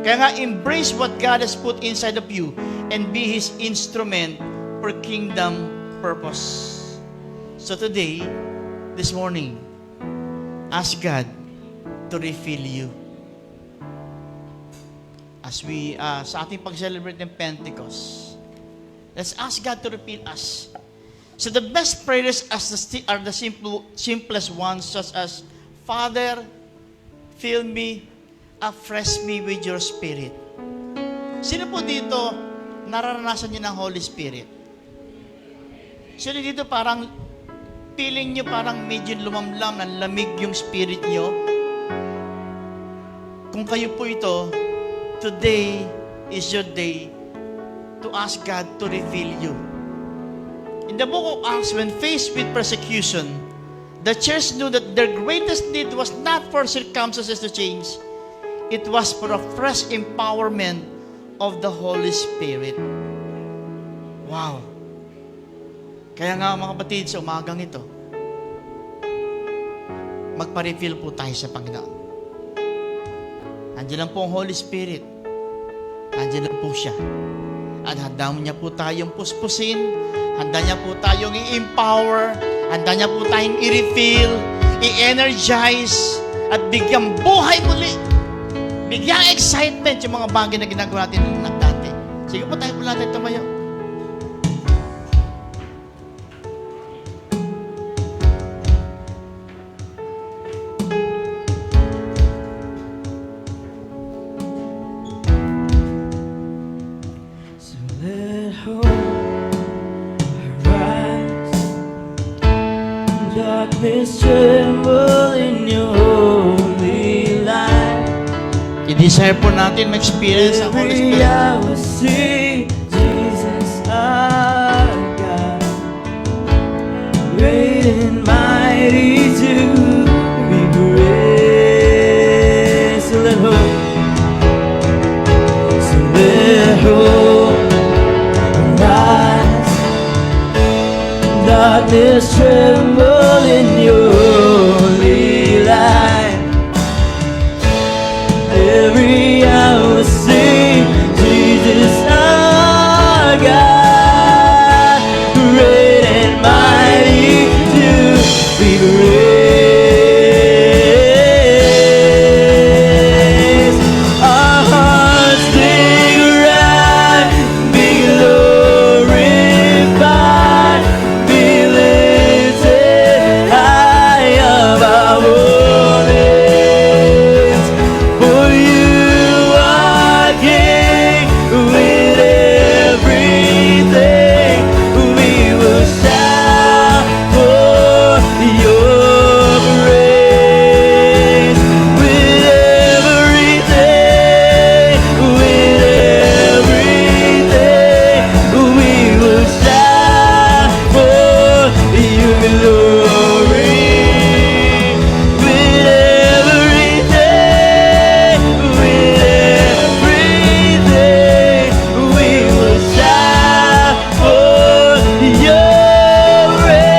Speaker 4: Kaya nga, embrace what God has put inside of you and be His instrument for kingdom purpose. So today, this morning, ask God to refill you. As we, sa ating pag-celebrate ng Pentecost, let's ask God to refill us. So the best prayers are the simplest ones, such as, Father, fill me, afresh me with your Spirit. Sino po dito nararanasan niyo ng Holy Spirit? Sino dito parang feeling niyo parang medyo lumamlam, lamig yung spirit niyo? Kung kayo po ito, today is your day to ask God to refill you. In the book of Acts, when faced with persecution, the church knew that their greatest need was not for circumstances to change. It was for a fresh empowerment of the Holy Spirit. Wow! Kaya nga mga kapatid, sa umagang ito, magpa-refill po tayo sa Panginoon. Andiyan lang po ang Holy Spirit. Andiyan lang po siya. At handa niya po tayong puspusin. Handa niya po tayong i-empower. Handa niya po tayong i-refill, i-energize, at bigyang buhay muli. Bigyang excitement yung mga bagay na ginagawa natin ng dati. Sige po tayo po natin tumayo.
Speaker 1: Darkness tremble in your holy light.
Speaker 4: I-desire po natin ma-experience ang Holy
Speaker 1: Every
Speaker 4: Spirit.
Speaker 1: I will see Jesus our God, great and mighty to be praised. So let hope rise. Darkness tremble in your holy light. Every hour sing Jesus our God, great and mighty to be praised. Our hearts sing right, be glorified, be lifted high above all names. For you are King with everything. We will shout for your praise. With everything, we will shout for your glory. With everything, we will shout for your praise.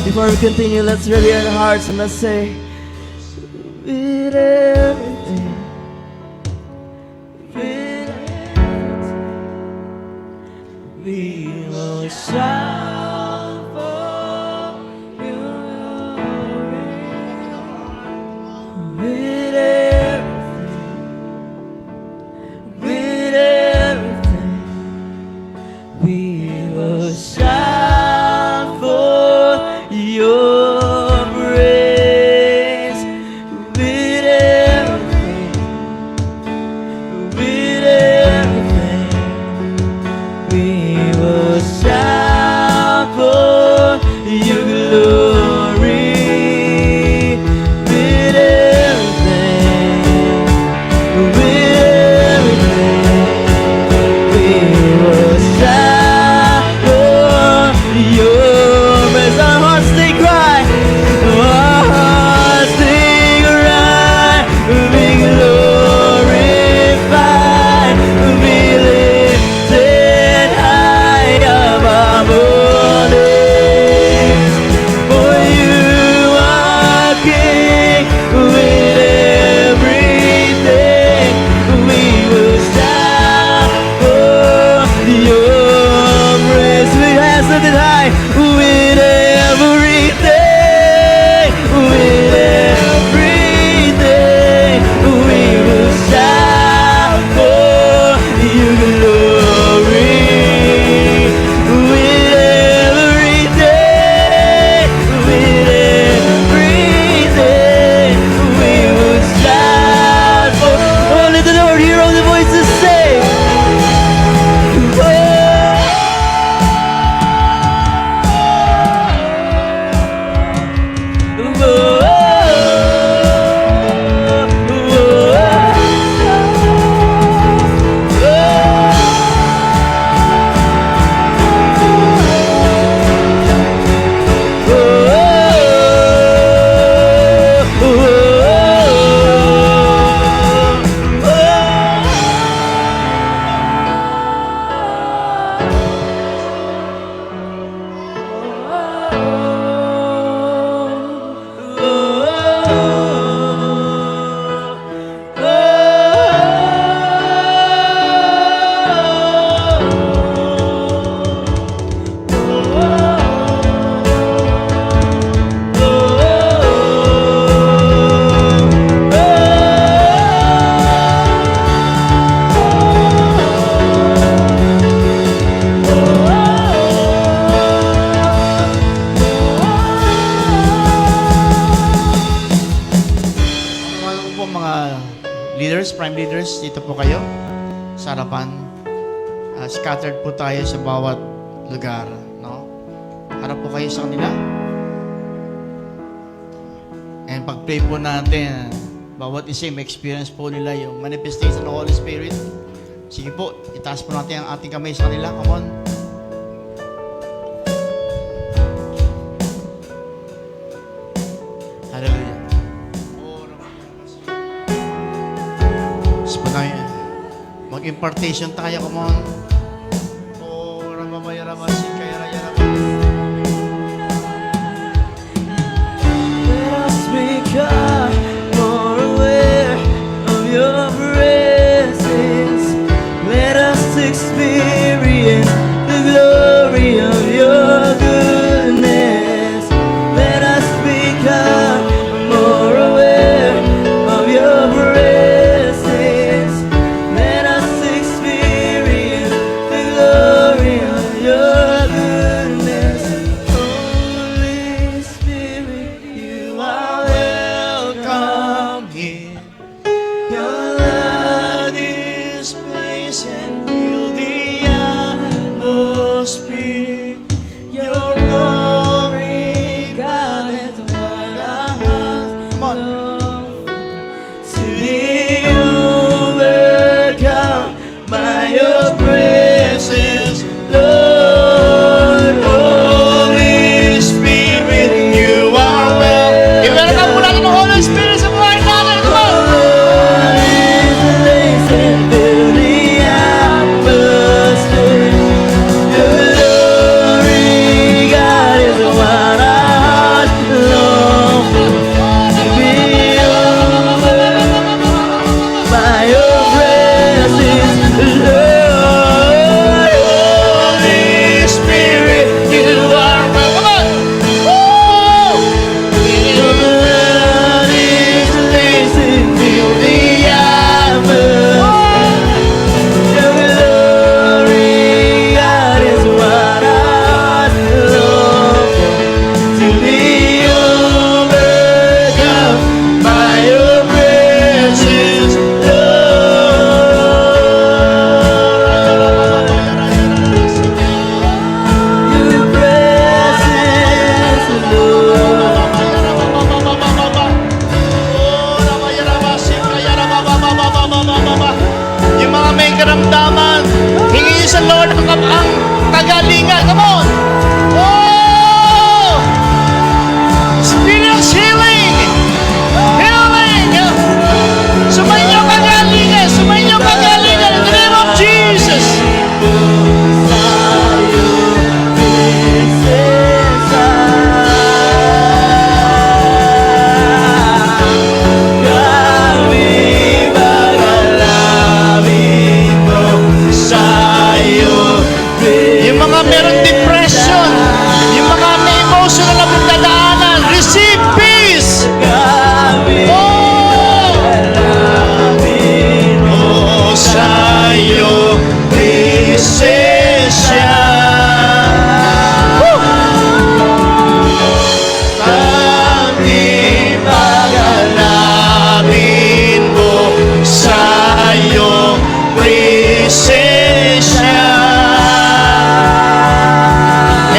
Speaker 1: Before we continue, let's ready our hearts and let's say, with everything, we will shout.
Speaker 4: dito po kayo sa harapan. Scattered po tayo sa bawat lugar, no? Harap po kayo sa kanila. And pag-pray po natin, bawat isa may experience po nila yung manifestation ng Holy Spirit. Sige po, itaas po natin ang ating kamay sa kanila. Come on. Hallelujah. Mag-impartation tayo, come on. Oh, Ramamayarabasi,
Speaker 1: Let us become more aware of your presence. Let us experience the glory of your goodness. Let us become more aware of your presence. Let us experience the glory of your goodness. Holy Spirit, you are welcome here. Your love is place and fill the atmosphere. Your glory, God, is what our hearts long to be overcome by your presence, Lord. Holy Spirit, you are welcome. I-welcome mo natin ang Holy Spirit sa buhay natin. Come on! Yung mga may karamdaman, hingin sa Lord ang kagalingan. Come on! Oh! Spirit of healing! Healing! Sumayin kagalingan! Sumayin kagalingan in the name of Jesus! Yung mga meron depression, yung mga may emotional na pagdadaanan, receive peace! Oh, sa iyong presensya. Kami pagalamin mo sa iyong presensya.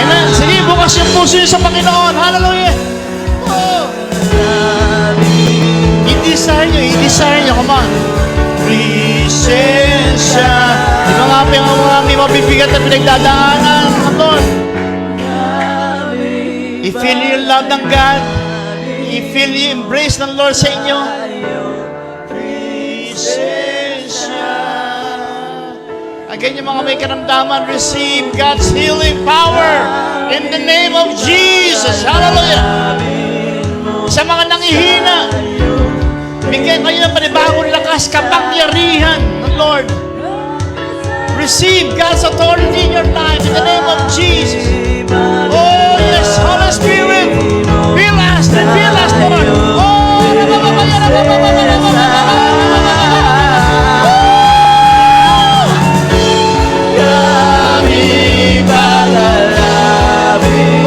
Speaker 1: Amen. Sige, bukas yung puso niyo sa Panginoon. Hallelujah. Oh. I-desire nyo. Come on. Presensya. Di ba nga mga may mabibigat na pinagdadaanan? Come on. I-feel yung love ng God. I-feel yung embrace ng Lord sa inyo. Presensya. Again, yung mga may karamdaman, receive God's healing power in the name of Jesus. Hallelujah. Sa mga nangihina, bigyan kayo ng panibagong lakas, kapangyarihan ng Lord. Receive God's authority in your life in the name of Jesus. Oh, yes, Holy Spirit, fill us, Lord. Oh, kami pagalamin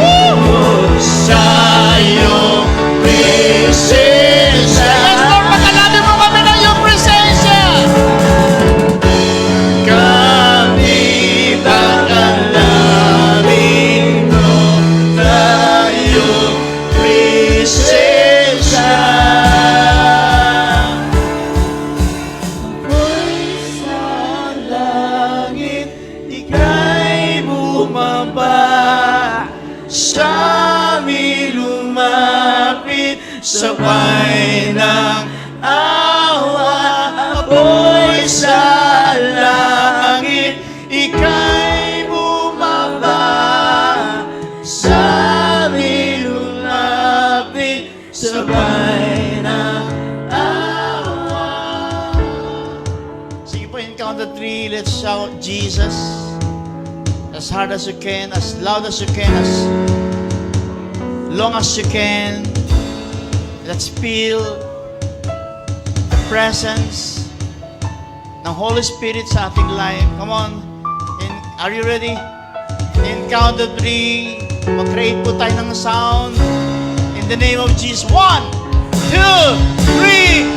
Speaker 1: mo sa iyong presensya. Yes, Lord, pagalamin mo kami ng iyong presensya.
Speaker 4: sabay ng awa, apoy sa langit, ika'y bumaba, sa amin lumapit, sabay ng awa. Sige po, in count of 3, let's shout Jesus as hard as you can, as loud as you can, as long as you can. Let's feel the presence ng Holy Spirit sa ating life. Come on. Are you ready? In count of 3, mag-create po tayo ng sound. In the name of Jesus. 1, 2, 3.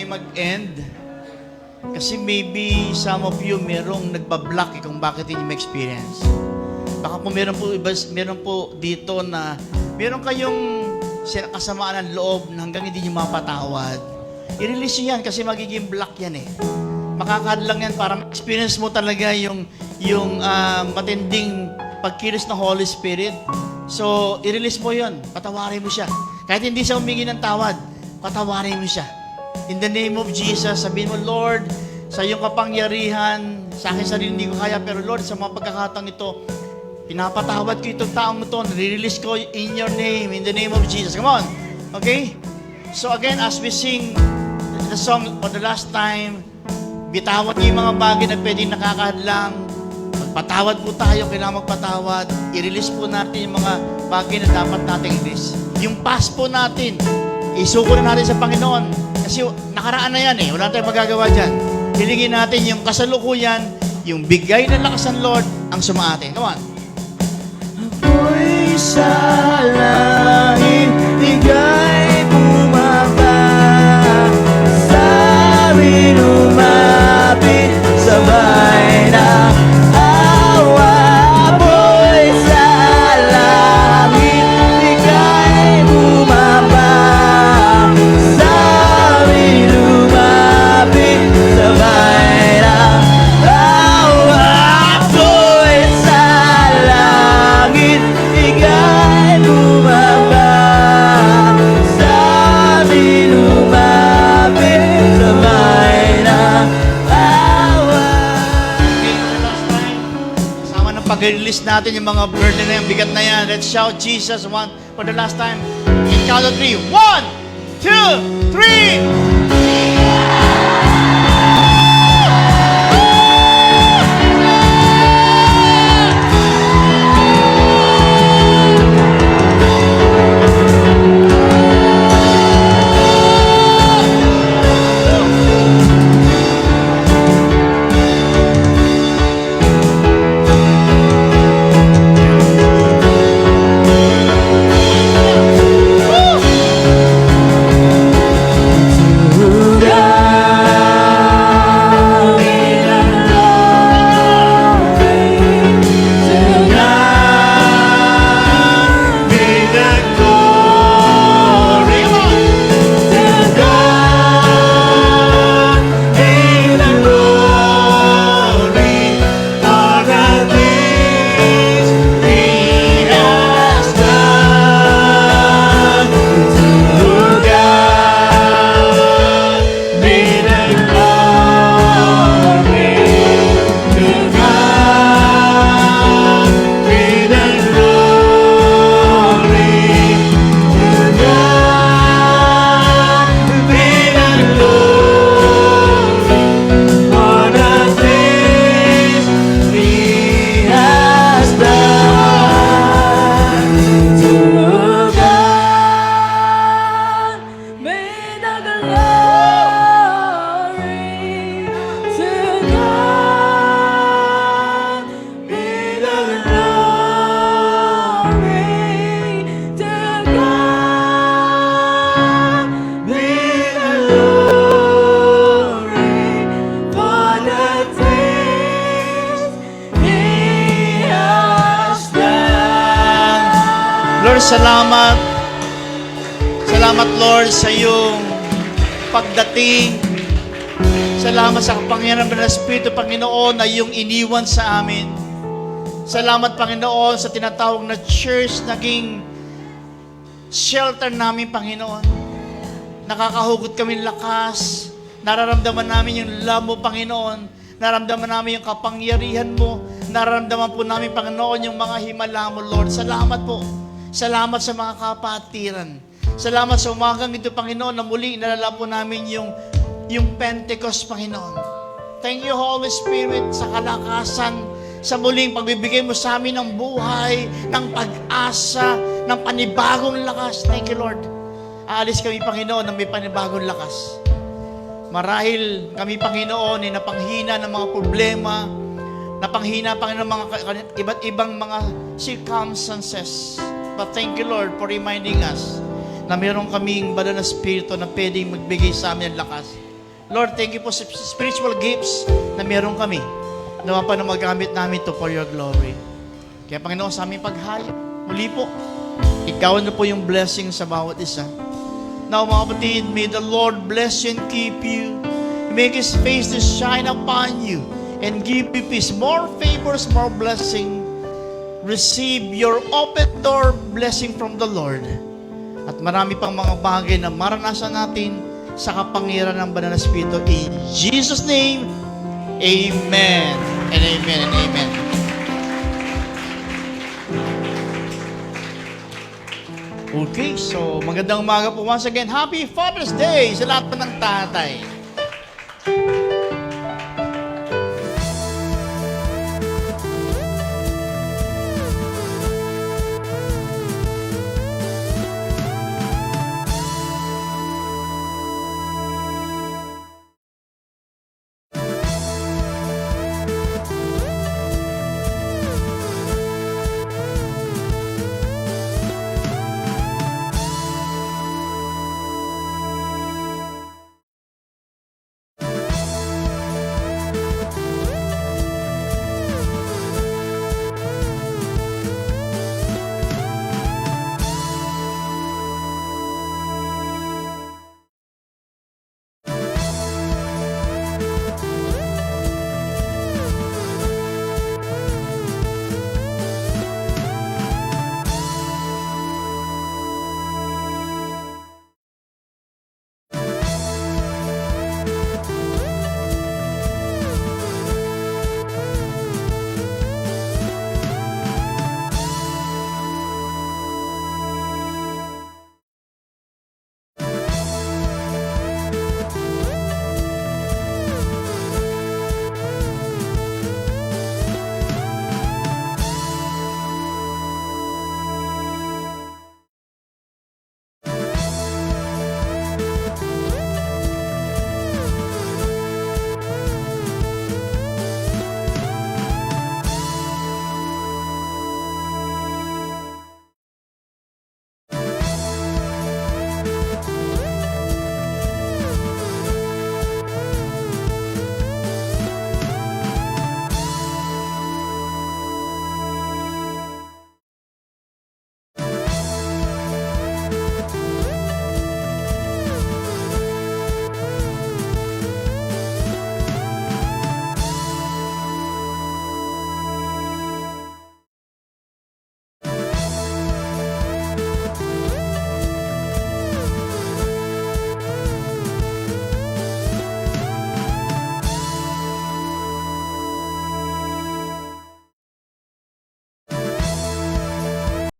Speaker 4: Mag-end. Kasi maybe some of you merong nagbablock kung bakit hindi ma-experience. Baka po meron po dito na meron kayong kasamaan ng loob na hanggang hindi nyo mapatawad. I-release nyo yan kasi magiging block yan eh. Makakadlang yan para ma-experience mo talaga yung matinding pagkilos ng Holy Spirit. So, i-release mo yun. Patawarin mo siya. Kahit hindi siya humingi ng tawad, patawarin mo siya. In the name of Jesus, sabihin mo, Lord, sa iyong kapangyarihan, sa akin sarili hindi ko kaya, pero Lord, sa mga pagkakataong ito, pinapatawad ko itong taong ito, nare-release ko in your name, in the name of Jesus. Come on. Okay? So again, as we sing the song for the last time, bitawan niyo yung mga bagay na pwedeng nakakahadlang. Magpatawad po tayo, kailangan magpatawad. I-release po natin yung mga bagay na dapat natin i-release. Yung past po natin, isuko na natin sa Panginoon. Kasi nakaraan na yan eh. Wala tayong magagawa dyan. Hilingin natin yung kasalukuyan, yung bigay ng lakas ng Lord, ang sumaatin. Come on. Apoy sa langit, ika'y bumaba, sa amin lumapit, sabay na awa. Apoy sa langit, ika'y bumaba, sa amin lumapit, sabay na awa. Apoy sa langit, ika'y bumaba, sa amin lumapit, sabay na awa. Kasama ng pag-release natin yung mga burden na yan, bigat na yan. Let's shout Jesus one for the last time. In count of 3. 1, 2, 3. Lord, salamat. Salamat, Lord, sa iyong pagdating. Salamat sa kapangyarihan ng Espiritu, Panginoon, na iyong iniwan sa amin. Salamat, Panginoon, sa tinatawag na church, naging shelter namin, Panginoon. Nakakahugot kami lakas. Nararamdaman namin yung love mo, Panginoon. Nararamdaman namin yung kapangyarihan mo. Nararamdaman po namin, Panginoon, yung mga himala mo, Lord. Salamat po. Salamat sa mga kapatiran. Salamat sa umagang ito, Panginoon, na muli inalala po namin yung Pentecost, Panginoon. Thank you, Holy Spirit, sa kalakasan, sa muling pagbibigay mo sa amin ng buhay, ng pag-asa, ng panibagong lakas. Thank you, Lord. Aalis kami, Panginoon, na may panibagong lakas. Marahil kami, Panginoon, ay napanghina ng mga problema, napanghina, Panginoon, ng mga iba't ibang mga circumstances. But thank you, Lord, for reminding us na meron kaming banal na spirito na pwedeng magbigay sa amin ng lakas. Lord, thank you po sa spiritual gifts na meron kami. Nawa pa na magamit namin to for your glory. Kaya, Panginoon, sa aming paghayag, muli po, ikaw na po yung blessing sa bawat isa. Now, mga kapatid, may the Lord bless you and keep you. Make His face to shine upon you and give you peace. More favors, more blessing. Receive your open door blessing from the Lord. At marami pang mga bagay na maranasan natin sa kapangyarihan ng Banal na Espiritu. In Jesus' name, Amen and Amen and Amen. Okay, so magandang umaga po once again. Happy Father's Day sa lahat pa ng tatay.